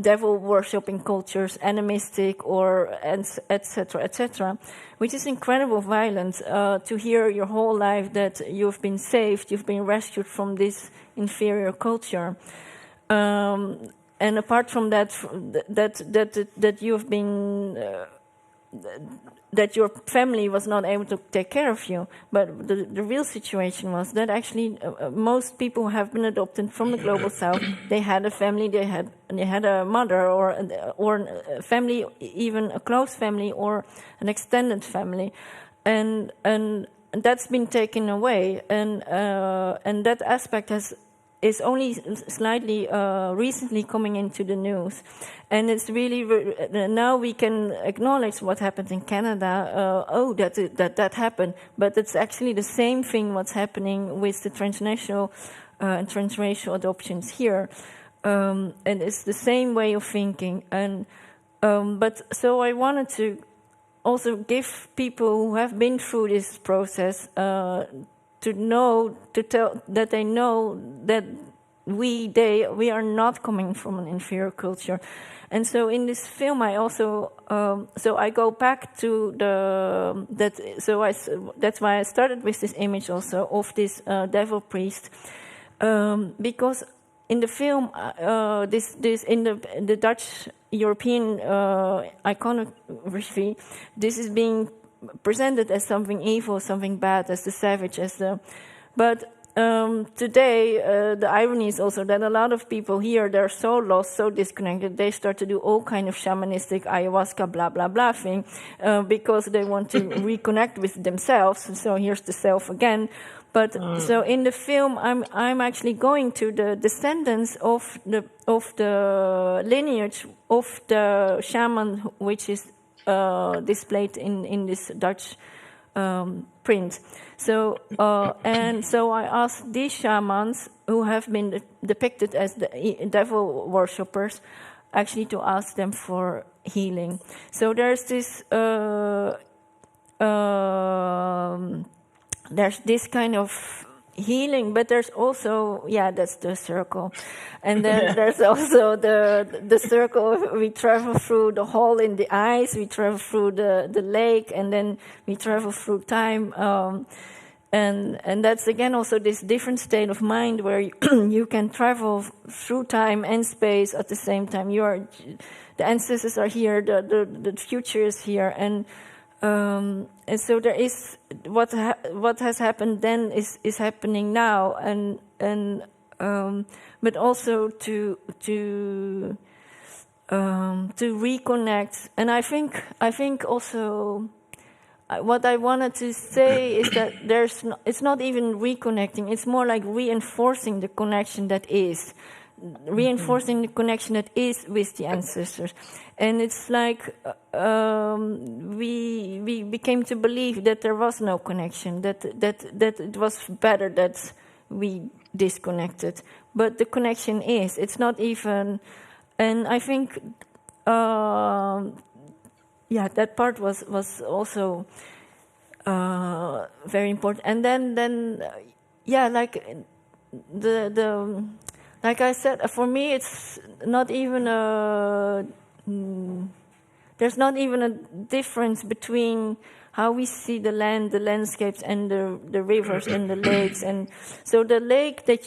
devil worshipping cultures, animistic or etc., which is incredible violence to hear your whole life that you've been saved, you've been rescued from this inferior culture. And apart from that, that you've been, that your family was not able to take care of you, but the real situation was that actually most people who have been adopted from the global south, they had a family, they had a mother or a family, even a close family or an extended family, and that's been taken away, and that aspect is only slightly recently coming into the news. And it's really, now we can acknowledge what happened in Canada, that happened, but it's actually the same thing what's happening with the transnational and transracial adoptions here. And it's the same way of thinking. And but so I wanted to also give people who have been through this process to tell that they know that we are not coming from an inferior culture. And so in this film, I also I go back to that's why I started with this image also of this devil priest, because in the film this in the Dutch European iconography, this is being presented as something evil, something bad, as the savage, but today the irony is also that a lot of people here, they're so lost, so disconnected, they start to do all kind of shamanistic ayahuasca blah blah blah thing because they want to reconnect with themselves. So here's the self again. But so in the film, I'm actually going to the descendants of the lineage of the shaman, which is displayed in this Dutch print. So and so I asked these shamans who have been depicted as the devil worshippers, actually to ask them for healing. So there's this there's this kind of healing, but there's also, yeah, that's the circle. And then there's also the circle. We travel through the hole in the ice, we travel through the lake, and then we travel through time. And that's again also this different state of mind where you can travel through time and space at the same time. The ancestors are here, the future is here, and so there is what has happened then is happening now, and but also to reconnect. And I think also. What I wanted to say is that it's not even reconnecting, it's more like reinforcing the connection that is. Reinforcing the connection that is with the ancestors. And it's like we came to believe that there was no connection, that it was better that we disconnected. But the connection is. It's not even... And I think... that part was also very important. And then like like I said, for me it's not even there's not even a difference between how we see the land, the landscapes, and the rivers and the lakes. And so the lake that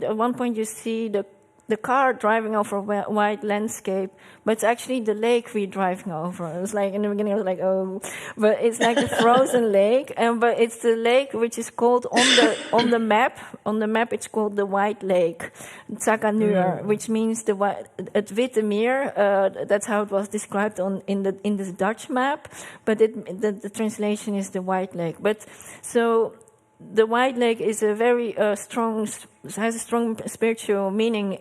at one point you see the car driving over a white landscape, but it's actually the lake we're driving over. It was like, in the beginning I was like, oh, but it's like a frozen lake, but it's the lake which is called on the map. On the map, it's called the White Lake, Tsakanur, which means het Witte Meer. That's how it was described in the Dutch map, but the translation is the White Lake. But so. The White Lake is a very has a strong spiritual meaning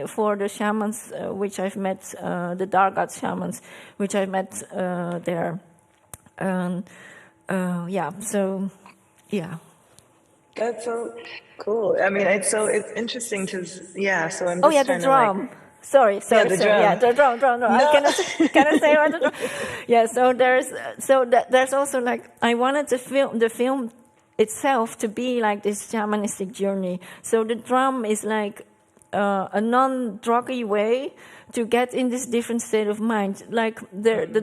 for the shamans which I've met, the Dargat shamans which I've met there. That's so cool. I mean, it's interesting to, so I'm just the drum. Sorry. The drum. Yeah, the drum. No. Can I say about the drum? Yeah, so there's also like, I wanted the film itself to be like this shamanistic journey. So the drum is like a non-druggy way to get in this different state of mind. Like the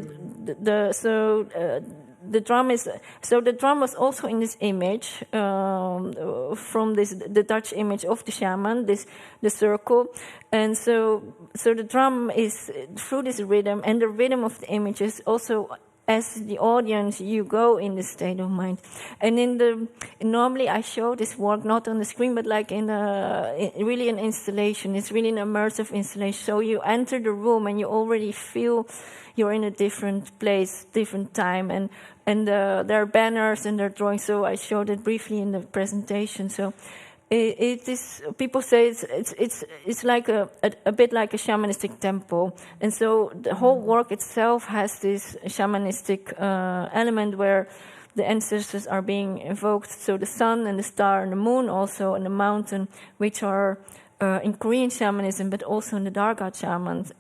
drum was also in this image from the Dutch image of the shaman, the circle, and so the drum is through this rhythm, and the rhythm of the image is also. As the audience, you go in the state of mind, and normally I show this work not on the screen, but like really an installation. It's really an immersive installation. So you enter the room and you already feel you're in a different place, different time, and there are banners and there are drawings. So I showed it briefly in the presentation. So. It is. People say it's like a bit like a shamanistic temple, and so the whole work itself has this shamanistic element where the ancestors are being invoked. So the sun and the star and the moon also, and the mountain, which are in Korean shamanism, but also in the Dargat shamans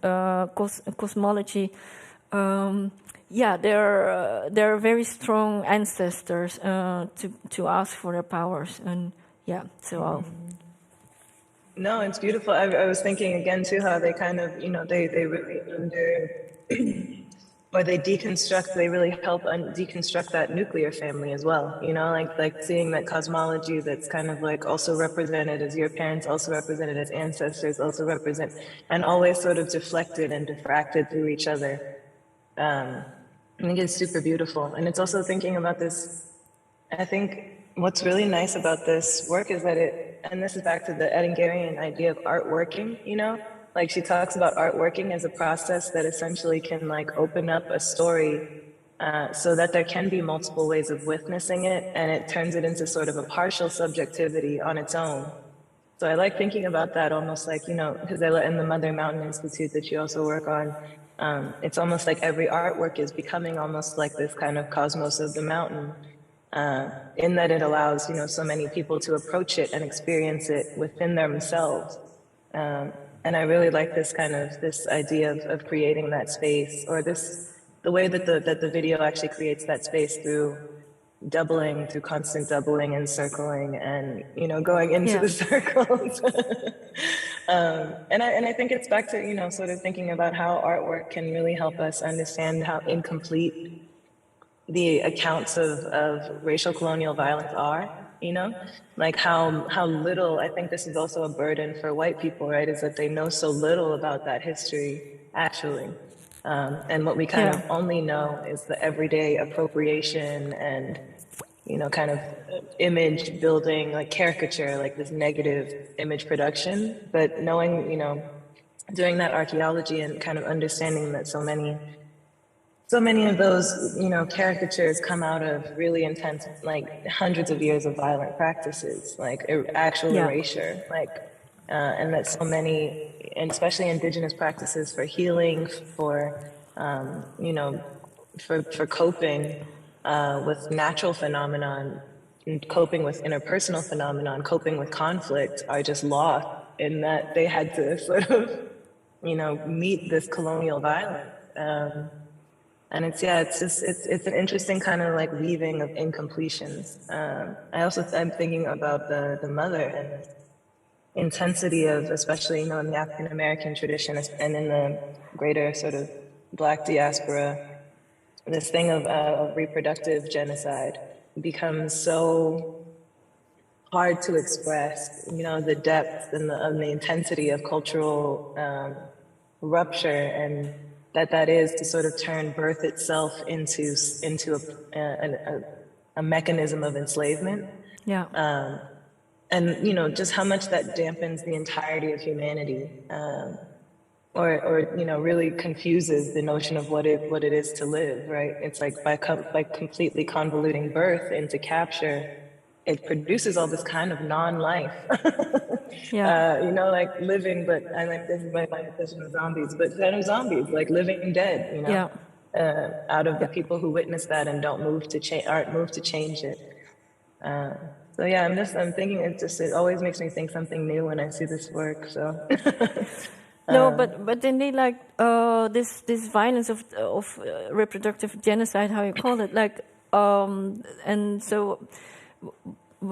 cosmology. They're very strong ancestors to ask for their powers and. Yeah, so No, it's beautiful. I was thinking again too how they kind of, they really or they deconstruct. They really help deconstruct that nuclear family as well. Like seeing that cosmology that's kind of like also represented as your parents, also represented as ancestors, also represent, and always sort of deflected and diffracted through each other. I think it's super beautiful, and it's also thinking about this. I think. What's really nice about this work is that and this is back to the Edingarian idea of art working, like she talks about art working as a process that essentially can like open up a story so that there can be multiple ways of witnessing it, and it turns it into sort of a partial subjectivity on its own. So I like thinking about that almost like, because in the Mother Mountain Institute that you also work on, it's almost like every artwork is becoming almost like this kind of cosmos of the mountain. In that it allows, so many people to approach it and experience it within themselves. And I really like this idea of creating that space, or the way that the video actually creates that space through doubling through constant doubling and circling and, you know, going into the circles. And I think it's back to, you know, sort of thinking about how artwork can really help us understand how incomplete the accounts of racial colonial violence are, you know, like how little, I think this is also a burden for white people, right, is that they know so little about that history, actually. And what we kind of only know is the everyday appropriation and, you know, kind of image building, like caricature, like this negative image production. But knowing, you know, doing that archaeology and kind of understanding that so many of those, you know, caricatures come out of really intense, like hundreds of years of violent practices, like actual erasure, like, and that so many, and especially indigenous practices for healing, for, you know, for coping with natural phenomenon, coping with interpersonal phenomenon, coping with conflict are just lost in that they had to sort of, you know, meet this colonial violence. And it's an interesting kind of like weaving of incompletions. I'm thinking about the mother and the intensity of, especially, you know, in the African American tradition and in the greater sort of Black diaspora, this thing of reproductive genocide becomes so hard to express. You know, the depth and the intensity of cultural rupture and that is to sort of turn birth itself into a mechanism of enslavement. Yeah. And, you know, just how much that dampens the entirety of humanity, or you know, really confuses the notion of what it is to live, right? It's like by completely convoluting birth into capture, it produces all this kind of non-life. You know, like living, but I like, this is my definition of zombies, but kind of zombies, like living dead, you know, out of the people who witness that and aren't moved to change it. So yeah, I'm thinking it always makes me think something new when I see this work, so. No, but indeed, like this violence of reproductive genocide, how you call it, like, and so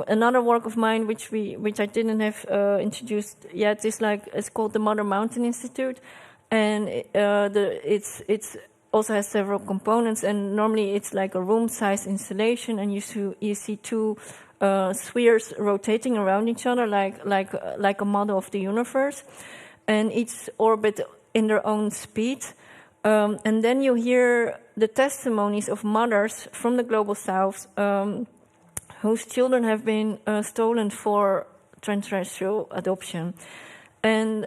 another work of mine which I didn't have introduced yet is like, it's called the Mother Mountain Institute, and it's also has several components, and normally it's like a room-sized installation, and you see two spheres rotating around each other, like a model of the universe, and each orbit in their own speed. And then you hear the testimonies of mothers from the Global South whose children have been stolen for transracial adoption. And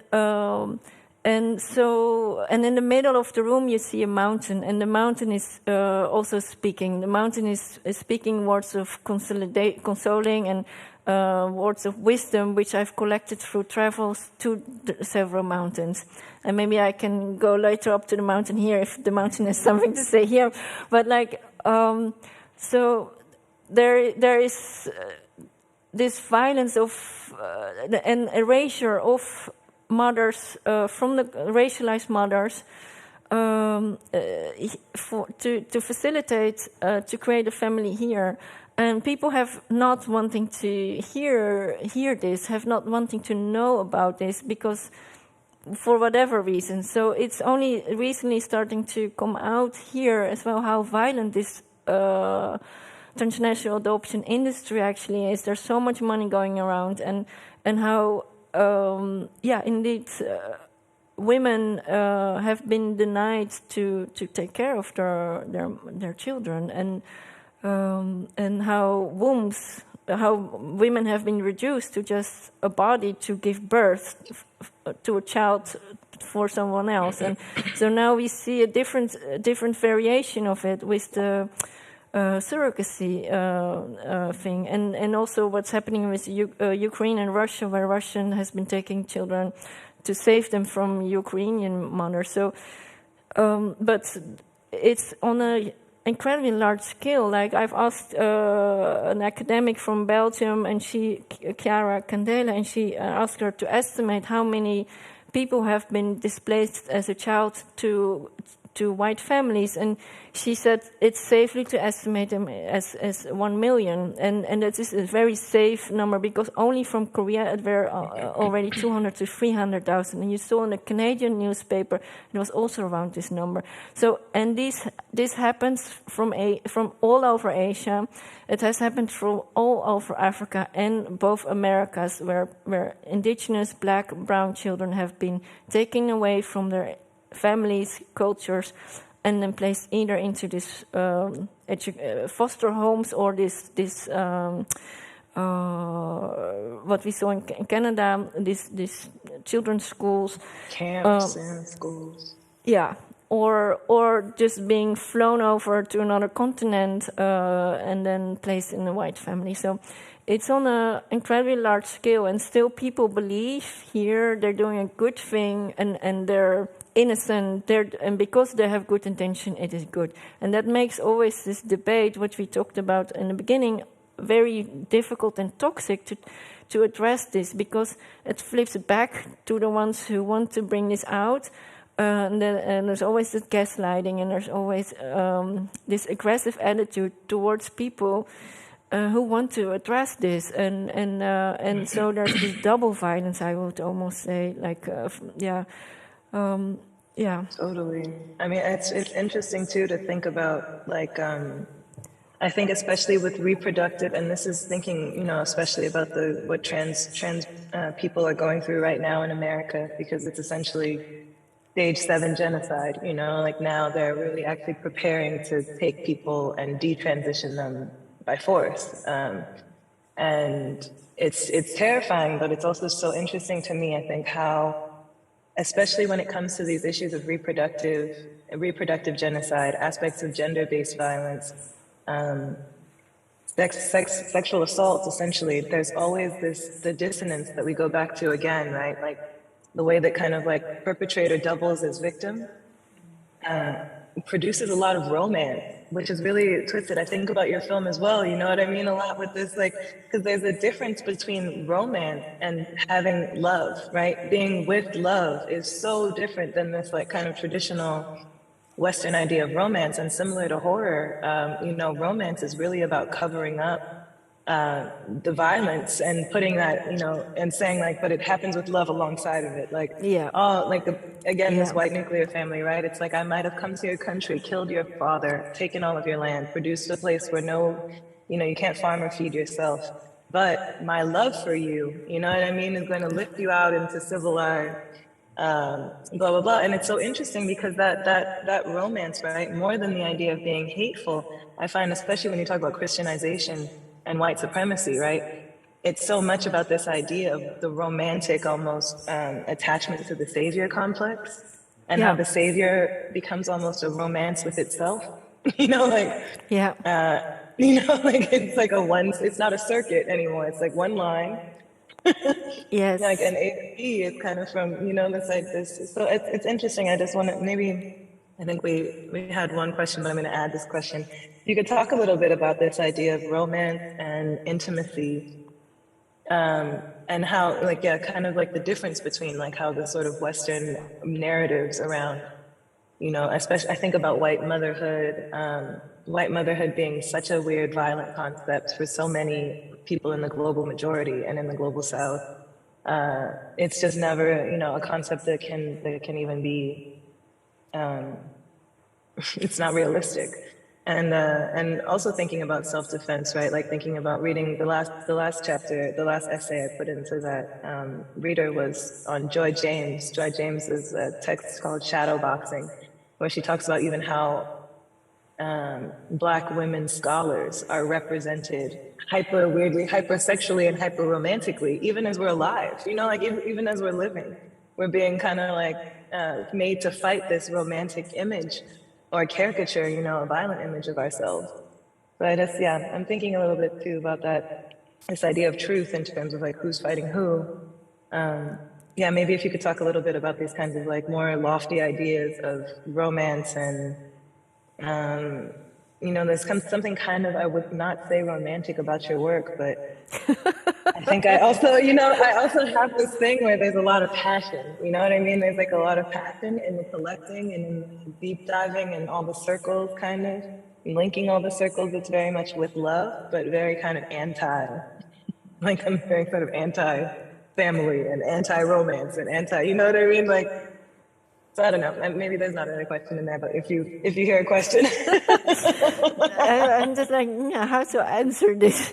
in the middle of the room you see a mountain, and the mountain is also speaking. The mountain is speaking words of consoling and words of wisdom, which I've collected through travels to several mountains. And maybe I can go later up to the mountain here if the mountain has something to say here. But like, so there is this violence of and erasure of mothers, from the racialized mothers, to facilitate to create a family here. And people have not wanting to hear this, have not wanting to know about this, because for whatever reason. So it's only recently starting to come out here as well how violent this transnational adoption industry actually is. There's so much money going around, and how indeed women have been denied to take care of their children, and how women have been reduced to just a body to give birth to a child for someone else. And so now we see a different variation of it with the surrogacy thing, and also what's happening with Ukraine and Russia, where Russia has been taking children to save them from Ukrainian mothers. So, but it's on a incredibly large scale. Like, I've asked an academic from Belgium, and Chiara Candela, and she asked her to estimate how many people have been displaced as a child to to white families, and she said it's safely to estimate them as 1 million, and that is a very safe number because only from Korea it were already 200 to 300,000, and you saw in the Canadian newspaper it was also around this number. So, and this happens from all over Asia. It has happened from all over Africa and both Americas, where indigenous black, brown children have been taken away from their families, cultures, and then placed either into this foster homes or this what we saw in Canada, this children's schools, camps and schools. Yeah, or just being flown over to another continent and then placed in a white family. So it's on an incredibly large scale, and still people believe here they're doing a good thing and they're innocent, and because they have good intention, it is good. And that makes always this debate, which we talked about in the beginning, very difficult and toxic to address this, because it flips back to the ones who want to bring this out. And there's always this gaslighting, and there's always this aggressive attitude towards people who want to address this, and so there's this double violence, I would almost say, like Totally. I mean, it's interesting too to think about, like, I think especially with reproductive, and this is thinking, you know, especially about what trans people are going through right now in America, because it's essentially stage 7 genocide, you know, like now they're really actually preparing to take people and detransition them by force. And it's terrifying, but it's also so interesting to me, I think, how, especially when it comes to these issues of reproductive genocide, aspects of gender-based violence, sexual assaults, essentially, there's always the dissonance that we go back to again, right? Like the way that kind of like perpetrator doubles as victim produces a lot of romance, which is really twisted. I think about your film as well, you know what I mean, a lot with this, like, because there's a difference between romance and having love, right? Being with love is so different than this like kind of traditional Western idea of romance. And similar to horror, you know, romance is really about covering up the violence and putting that, you know, and saying like, but it happens with love alongside of it. Like, oh, like this white nuclear family, right? It's like, I might have come to your country, killed your father, taken all of your land, produced a place where you know, you can't farm or feed yourself. But my love for you, you know what I mean, is going to lift you out into civilized, blah, blah, blah. And it's so interesting because that romance, right, more than the idea of being hateful, I find, especially when you talk about Christianization and white supremacy, right? It's so much about this idea of the romantic almost attachment to the savior complex, and how the savior becomes almost a romance with itself. You know, like, you know, like it's like it's not a circuit anymore. It's like one line. Yes. Like an A to B is kind of from, you know, this like this. So it's interesting. I just want to I think we had one question, but I'm going to add this question. You could talk a little bit about this idea of romance and intimacy, and how, like, kind of like the difference between like how the sort of Western narratives around, you know, especially I think about white motherhood being such a weird, violent concept for so many people in the global majority and in the global South. It's just never, you know, a concept that can even be. It's not realistic. And also thinking about self-defense, right? Like thinking about reading the last chapter, the last essay I put into that reader was on Joy James. Joy James's text called Shadow Boxing, where she talks about even how Black women scholars are represented hypersexually and hyperromantically, even as we're alive, you know, like even as we're living, we're being kind of like made to fight this romantic image or caricature, you know, a violent image of ourselves. So I just, I'm thinking a little bit too about this idea of truth in terms of like who's fighting who. Maybe if you could talk a little bit about these kinds of like more lofty ideas of romance and there's something kind of, I would not say romantic about your work, but I think I also have this thing where there's a lot of passion, you know what I mean? There's like a lot of passion in the collecting and in the deep diving and all the circles kind of, linking all the circles. It's very much with love, but very kind of like I'm very sort of anti-family and anti-romance and you know what I mean? Like, so I don't know, maybe there's not really a question in there, but if you hear a question. I'm just like, how to answer this?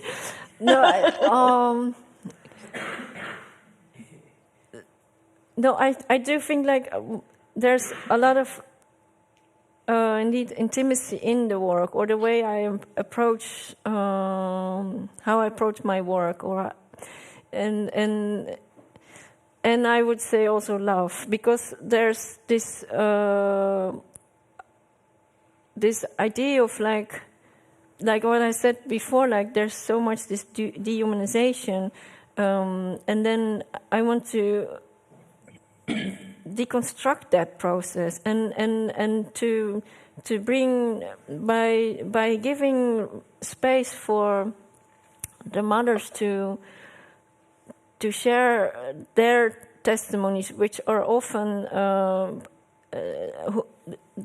No, I do think like there's a lot of indeed intimacy in the work, or the way I approach how I approach my work, or and I would say also love, because there's this this idea of like what I said before, like there's so much this dehumanization, and then I want to deconstruct that process and to bring by giving space for the mothers to share their testimonies, which are often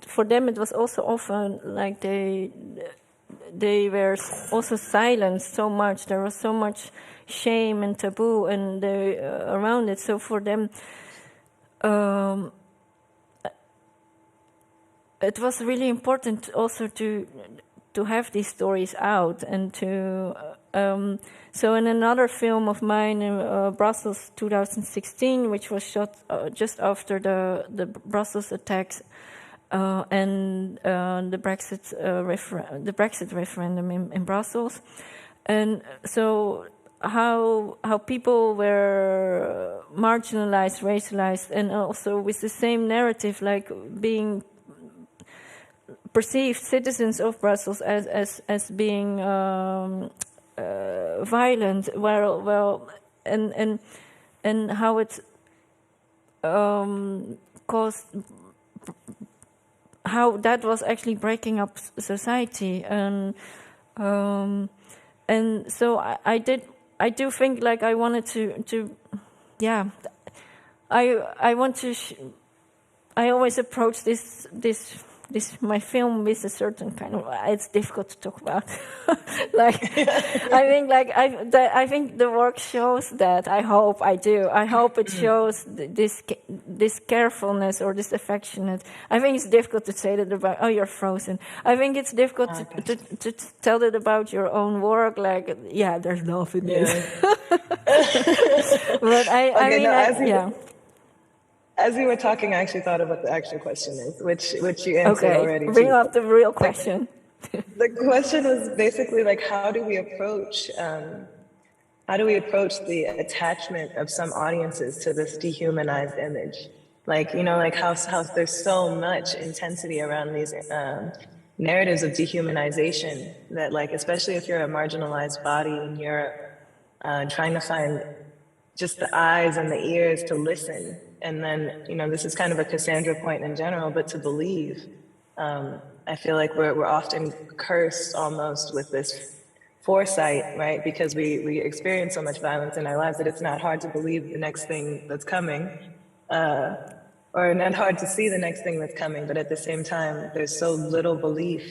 for them it was also often like they were also silenced so much. There was so much shame and taboo and around it. So for them, it was really important also to have these stories out and to. So in another film of mine, Brussels 2016, which was shot just after the Brussels attacks and the Brexit referendum in Brussels, and so how people were marginalized, racialized, and also with the same narrative, like being perceived citizens of Brussels as being violent, and how it caused, how that was actually breaking up society, and so I do think like I wanted to I want to I always approach this my film with a certain kind of, it's difficult to talk about. Like, I think the work shows that. I hope it shows this carefulness or this affectionate. I think it's difficult to say that about, oh, you're frozen. I think it's difficult to tell it about your own work. Like, yeah, there's love in this. But As we were talking, I actually thought of what the actual question is, which you answered already. Bring up the real question. The question was basically like, how do we approach the attachment of some audiences to this dehumanized image? Like, like how there's so much intensity around these narratives of dehumanization that, like, especially if you're a marginalized body and you're trying to find just the eyes and the ears to listen. And then, this is kind of a Cassandra point in general, but to believe. I feel like we're often cursed almost with this foresight, right? Because we experience so much violence in our lives that it's not hard to believe the next thing that's coming, or not hard to see the next thing that's coming. But at the same time, there's so little belief,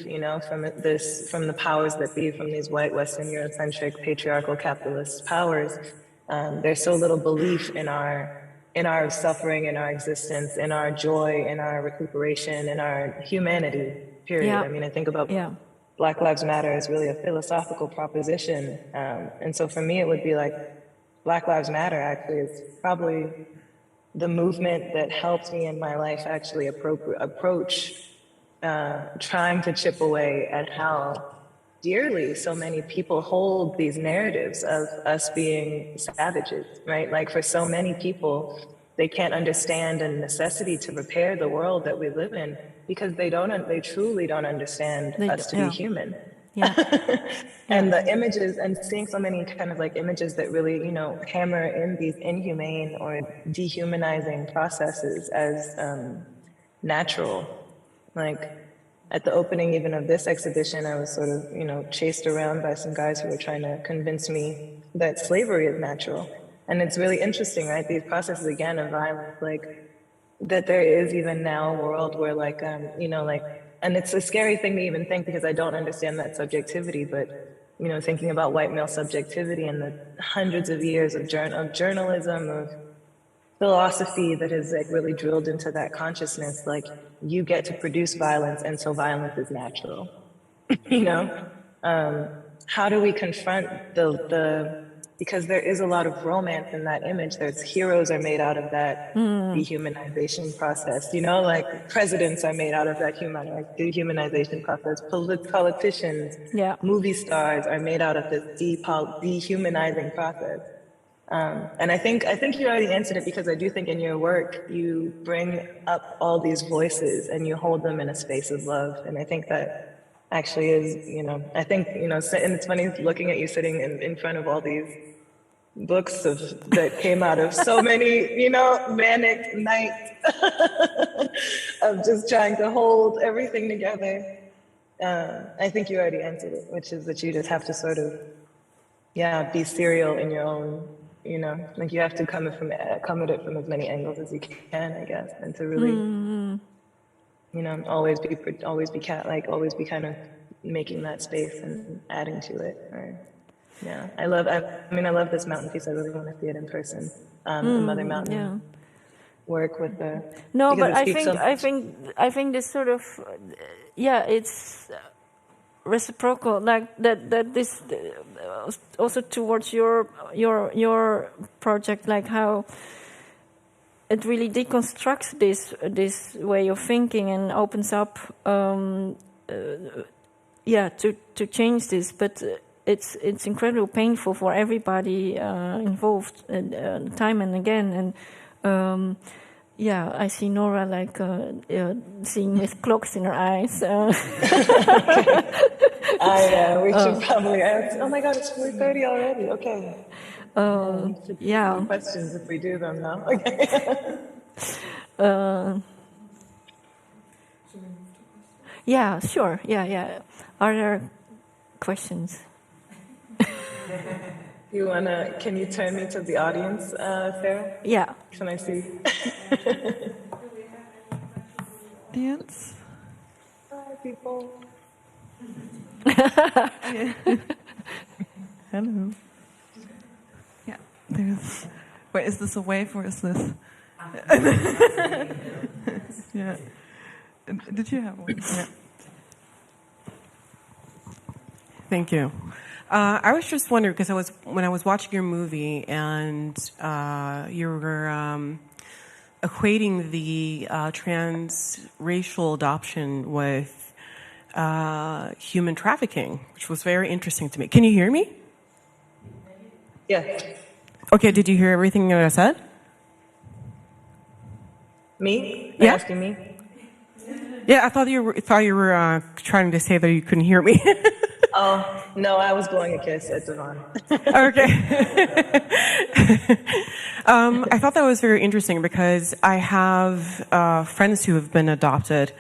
from the powers that be, from these white, Western, Eurocentric, patriarchal, capitalist powers. There's so little belief in our suffering, in our existence, in our joy, in our recuperation, in our humanity, period. Yeah. I mean, I think about Black Lives Matter as really a philosophical proposition. And so for me, it would be like, Black Lives Matter actually is probably the movement that helped me in my life actually approach trying to chip away at how dearly so many people hold these narratives of us being savages, right? Like, for so many people, they can't understand the necessity to repair the world that we live in because they truly don't understand us to be human. Yeah. And the images, and seeing so many kind of like images that really, hammer in these inhumane or dehumanizing processes as natural. Like, at the opening even of this exhibition, I was sort of, chased around by some guys who were trying to convince me that slavery is natural. And it's really interesting, right? These processes, again, of violence, like, that there is even now a world where, like, and it's a scary thing to even think because I don't understand that subjectivity, but, thinking about white male subjectivity and the hundreds of years of journalism, of philosophy that has like really drilled into that consciousness, like you get to produce violence and so violence is natural. How do we confront because there is a lot of romance in that image. There's heroes are made out of that dehumanization process, like presidents are made out of that dehumanization process. Politicians, movie stars are made out of this dehumanizing process. And I think you already answered it, because I do think in your work, you bring up all these voices and you hold them in a space of love. And I think that actually is, I think, and it's funny looking at you sitting in front of all these books that came out of so many, manic nights of just trying to hold everything together. I think you already answered it, which is that you just have to sort of, be serial in your own, like you have to come at it from as many angles as you can, I guess, and to really, always be kind of making that space and adding to it. I love this mountain piece. I really want to see it in person. The Mother Mountain work with the. No, but I think this sort of, it's reciprocal, like that this also towards your project, like how it really deconstructs this way of thinking and opens up to change this, but it's incredibly painful for everybody involved time and again. And I see Nora like seeing with clocks in her eyes. We should probably ask. Oh my God, it's 4:30 already. Okay. Questions if we do them now. Okay. Sure. Are there questions? Can you turn me to the audience, Sarah? Yeah. Can I see? Audience? Hi, people. Hello. Yeah, there's. Wait, is this a wave or is this? Yeah. Did you have one? Yeah. Thank you. I was just wondering, because when I was watching your movie and you were equating the transracial adoption with human trafficking, which was very interesting to me. Can you hear me? Yeah. Okay, did you hear everything that I said? Me? Yeah. Asking me? Yeah, I thought you were trying to say that you couldn't hear me. Oh, no, I was blowing a kiss at Devon. Okay. I thought that was very interesting because I have friends who have been adopted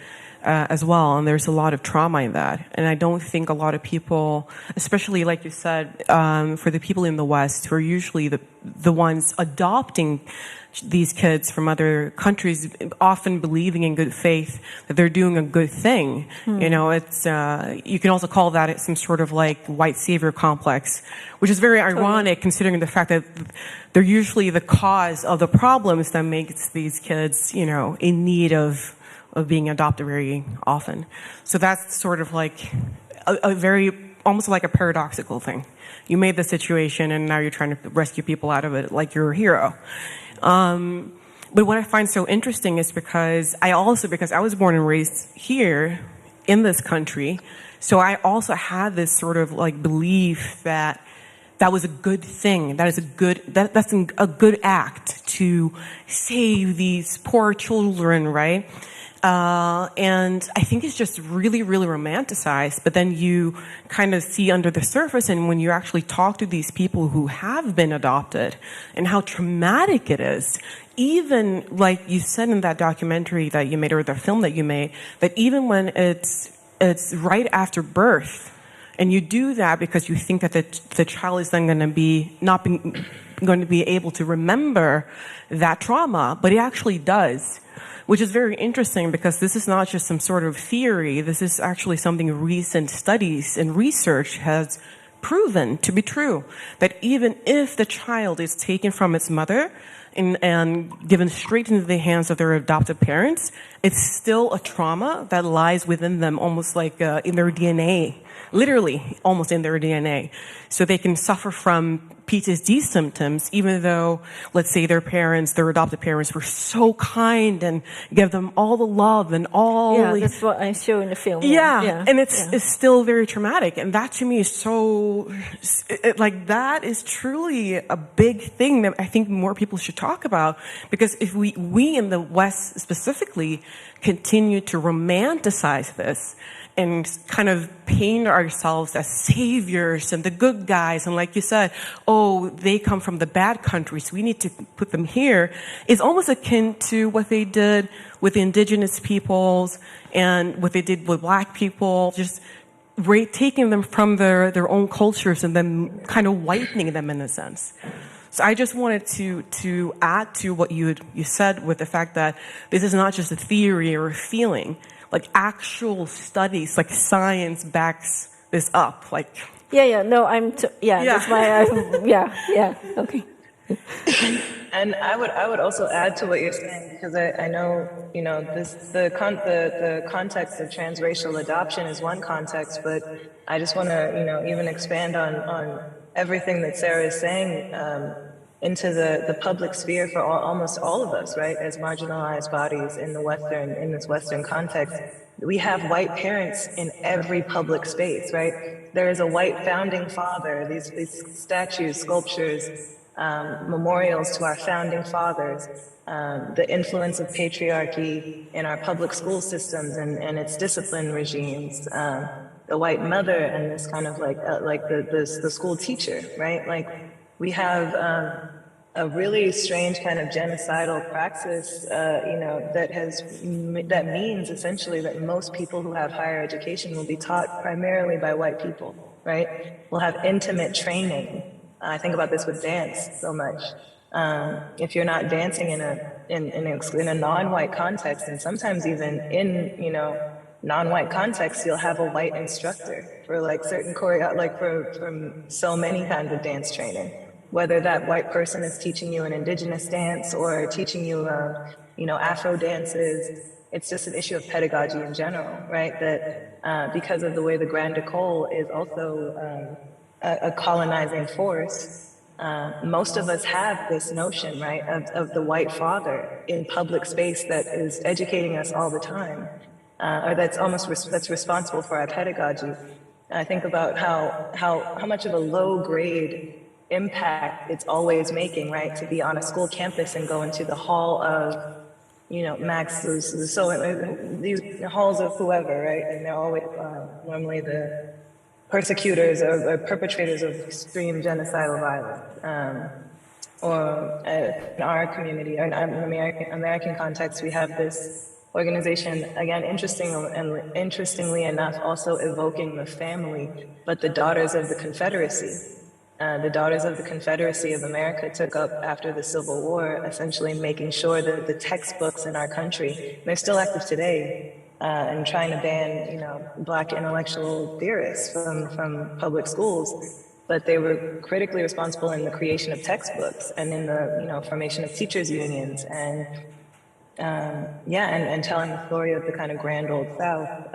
as well, and there's a lot of trauma in that. And I don't think a lot of people, especially like you said, for the people in the West who are usually the ones adopting these kids from other countries, often believing in good faith that they're doing a good thing. It's you can also call that some sort of like white savior complex, which is very ironic considering the fact that they're usually the cause of the problems that makes these kids, in need of being adopted very often. So that's sort of like a very, almost like a paradoxical thing. You made the situation and now you're trying to rescue people out of it like you're a hero. But what I find so interesting is because I was born and raised here in this country, so I also had this sort of like belief that was a good thing. That's a good act to save these poor children, right? And I think it's just really, really romanticized. But then you kind of see under the surface, and when you actually talk to these people who have been adopted and how traumatic it is, even like you said in that documentary that you made, or the film that you made, that even when it's right after birth, and you do that because you think that the child is then going to be going to be able to remember that trauma, but it actually does. Which is very interesting because this is not just some sort of theory. This is actually something recent studies and research has proven to be true. That even if the child is taken from its mother and given straight into the hands of their adoptive parents, it's still a trauma that lies within them, almost like in their DNA, literally almost in their DNA. So they can suffer from PTSD symptoms, even though, let's say, their adopted parents were so kind and gave them all the love and all. Yeah, that's what I show in the film. Yeah. And it's still very traumatic. And that to me is so, like, that is truly a big thing that I think more people should talk about. Because if we in the West specifically continue to romanticize this, and kind of paint ourselves as saviors and the good guys. And like you said, oh, they come from the bad countries, we need to put them here. It's almost akin to what they did with the indigenous peoples and what they did with black people, just taking them from their own cultures and then kind of whitening them in a sense. So I just wanted to add to what you said with the fact that this is not just a theory or a feeling. Like actual studies, like science backs this up. Like that's why okay. And I would also add to what you're saying, because I know the context of transracial adoption is one context, but I just want to even expand on everything that Sara is saying into the public sphere for almost all of us, right? As marginalized bodies in this Western context, we have white parents in every public space, right? There is a white founding father, these statues, sculptures, memorials to our founding fathers, the influence of patriarchy in our public school systems and its discipline regimes, the white mother and this kind of like the school teacher, right? Like we have a really strange kind of genocidal praxis, that means essentially that most people who have higher education will be taught primarily by white people, right? We'll have intimate training. I think about this with dance so much. If you're not dancing in a non-white context, and sometimes even in non-white context, you'll have a white instructor for like certain for so many kinds of dance training. Whether that white person is teaching you an indigenous dance or teaching you, Afro dances, it's just an issue of pedagogy in general, right? That because of the way the Grand École is also a colonizing force, most of us have this notion, right, of the white father in public space that is educating us all the time, or that's responsible for our pedagogy. I think about how much of a low grade impact it's always making, right, to be on a school campus and go into the hall of, Max, so these halls of whoever, right, and they're always normally the persecutors or perpetrators of extreme genocidal violence. Or in our community, or in American context, we have this organization, again, interestingly enough, also evoking the family, but the Daughters of the Confederacy. The Daughters of the Confederacy of America took up after the Civil War, essentially making sure that the textbooks in our country, they're still active today, and trying to ban, Black intellectual theorists from public schools. But they were critically responsible in the creation of textbooks and in the, formation of teachers' unions and telling the story of the kind of grand old South,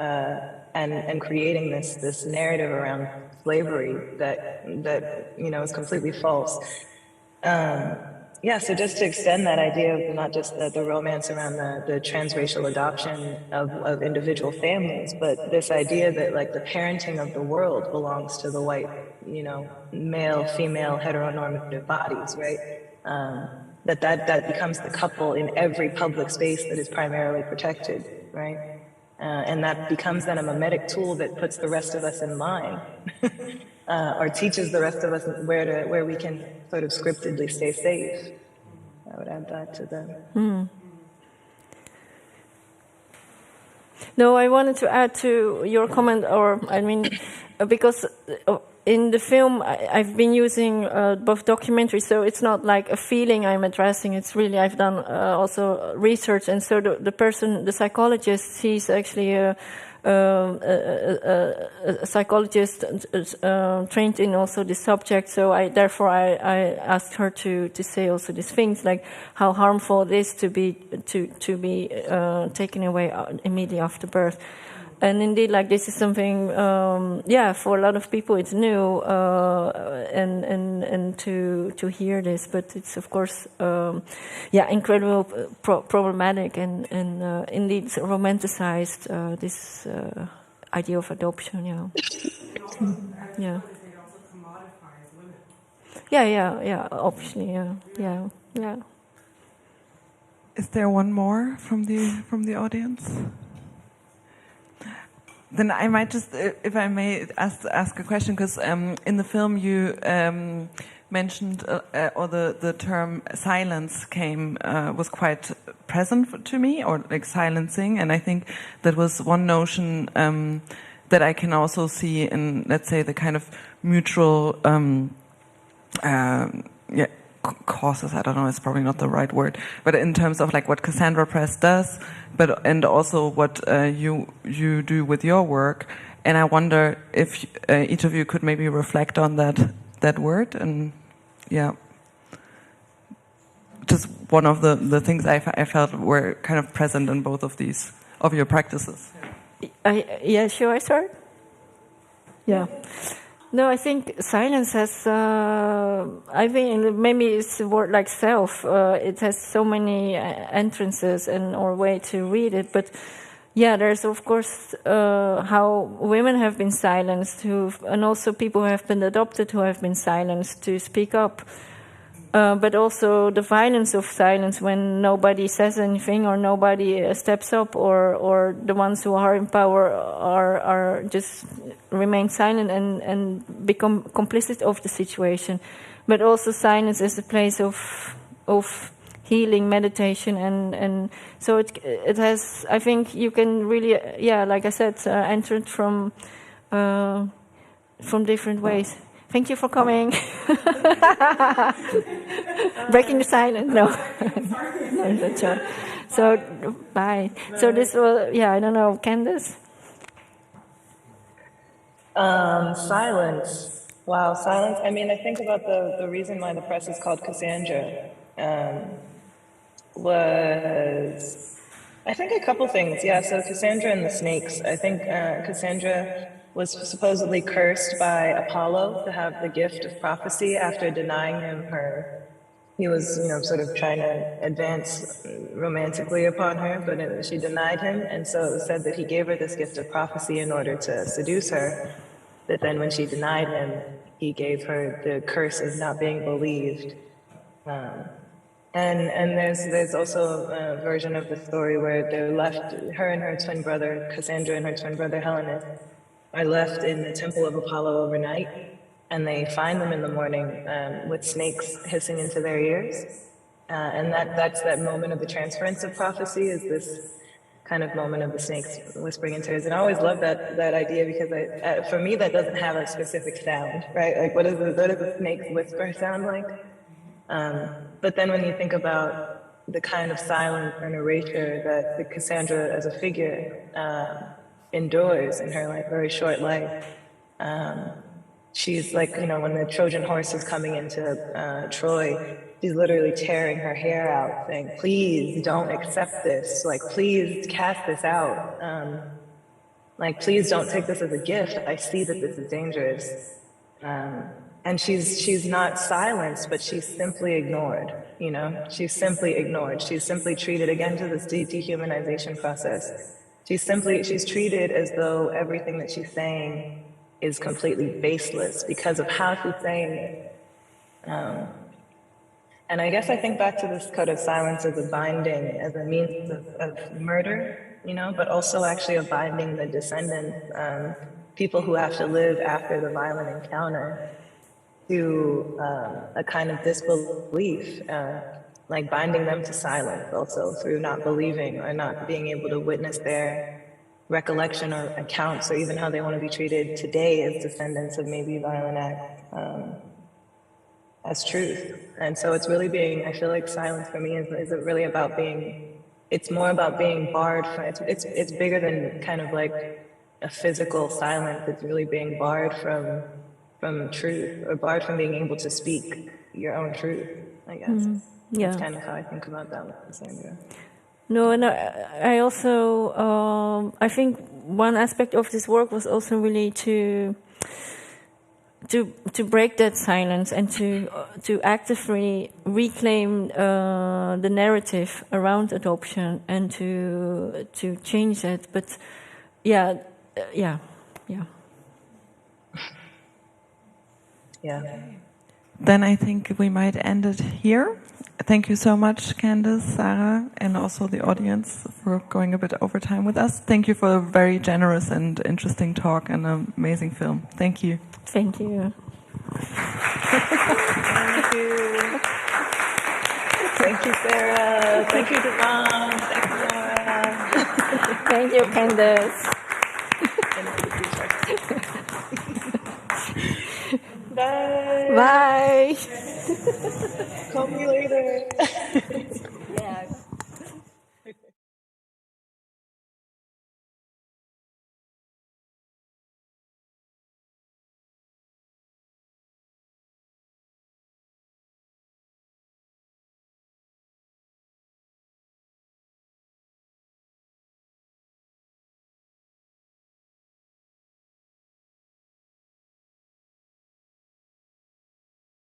and creating this narrative around slavery that is completely false. So just to extend that idea of not just the romance around the transracial adoption of individual families, but this idea that like the parenting of the world belongs to the white, male, female, heteronormative bodies, right? That becomes the couple in every public space that is primarily protected. right? And that becomes then a mimetic tool that puts the rest of us in line, or teaches the rest of us where we can sort of scriptedly stay safe. I would add that to them. No, I wanted to add to your comment, because in the film I've been using both documentaries, so it's not like a feeling I'm addressing. It's really I've done also research, and so the psychologist, he's actually a psychologist trained in also this subject. So I asked her to say also these things, like how harmful it is to be taken away immediately after birth. And indeed, like this is something, for a lot of people it's new, and to hear this, but it's of course, incredible problematic and indeed romanticized this idea of adoption. Obviously, yeah. Is there one more from the audience? Then I might just, if I may, ask a question, because in the film you mentioned, or the term silence was quite present to me, or like silencing, and I think that was one notion that I can also see in, let's say, the kind of mutual causes, I don't know, it's probably not the right word, but in terms of like what Cassandra Press does, and also what you do with your work. And I wonder if each of you could maybe reflect on that word, and just one of the things I felt were kind of present in both of your practices. Shall I start? Yeah. No, I think silence has, I think maybe it's a word like self. It has so many entrances or way to read it. But there's of course how women have been silenced, and also people who have been adopted who have been silenced to speak up. But also the violence of silence when nobody says anything or nobody steps up, or the ones who are in power are just remain silent and become complicit of the situation. But also silence is a place of healing, meditation, and so it has. I think you can really, like I said, enter it from different ways. Thank you for coming. Breaking the silence. No. So, bye. So this was, I don't know, Kandis? Silence. Wow, silence. I mean, I think about the reason why the press is called Cassandra was, I think, a couple things. Yeah, so Cassandra and the snakes. I think Cassandra was supposedly cursed by Apollo to have the gift of prophecy after denying him her. He was, sort of trying to advance romantically upon her, but she denied him, and so it was said that he gave her this gift of prophecy in order to seduce her. That then, when she denied him, he gave her the curse of not being believed. And there's also a version of the story where they're left, her and her twin brother, Cassandra and her twin brother Helenus, are left in the temple of Apollo overnight, and they find them in the morning with snakes hissing into their ears. And that's that moment of the transference of prophecy, is this kind of moment of the snakes whispering into ears. And I always love that idea, because for me that doesn't have a specific sound, right? Like what does a snake's whisper sound like? But then when you think about the kind of silence and erasure that Cassandra as a figure endures in her very short life. She's like, when the Trojan horse is coming into Troy, she's literally tearing her hair out, saying, please don't accept this. Like, please cast this out. Please don't take this as a gift. I see that this is dangerous. And she's not silenced, but she's simply ignored, She's simply ignored. She's simply treated, again, to this dehumanization process. She's treated as though everything that she's saying is completely baseless because of how she's saying it. And I guess I think back to this code of silence as a binding, as a means of murder, you know, but also actually of binding the descendants, people who have to live after the violent encounter, to a kind of disbelief, like binding them to silence also through not believing or not being able to witness their recollection or accounts, or even how they want to be treated today as descendants of maybe violent acts, as truth. And so it's really being, I feel like silence for me is really about being, it's more about being barred from, it's bigger than kind of like a physical silence. It's really being barred from truth, or barred from being able to speak your own truth, I guess. Yeah. That's kind of how I think about that with Sandra. No, and I also, I think one aspect of this work was also really to break that silence and to actively reclaim the narrative around adoption and to change it. But yeah. Then I think we might end it here. Thank you so much, Kandis, Sara, and also the audience for going a bit over time with us. Thank you for a very generous and interesting talk and an amazing film. Thank you. Thank you. Thank you. Thank you, Sara. Thank you, Devon. Thank you, Laura. Thank you, Kandis. Bye. Bye. Call me later.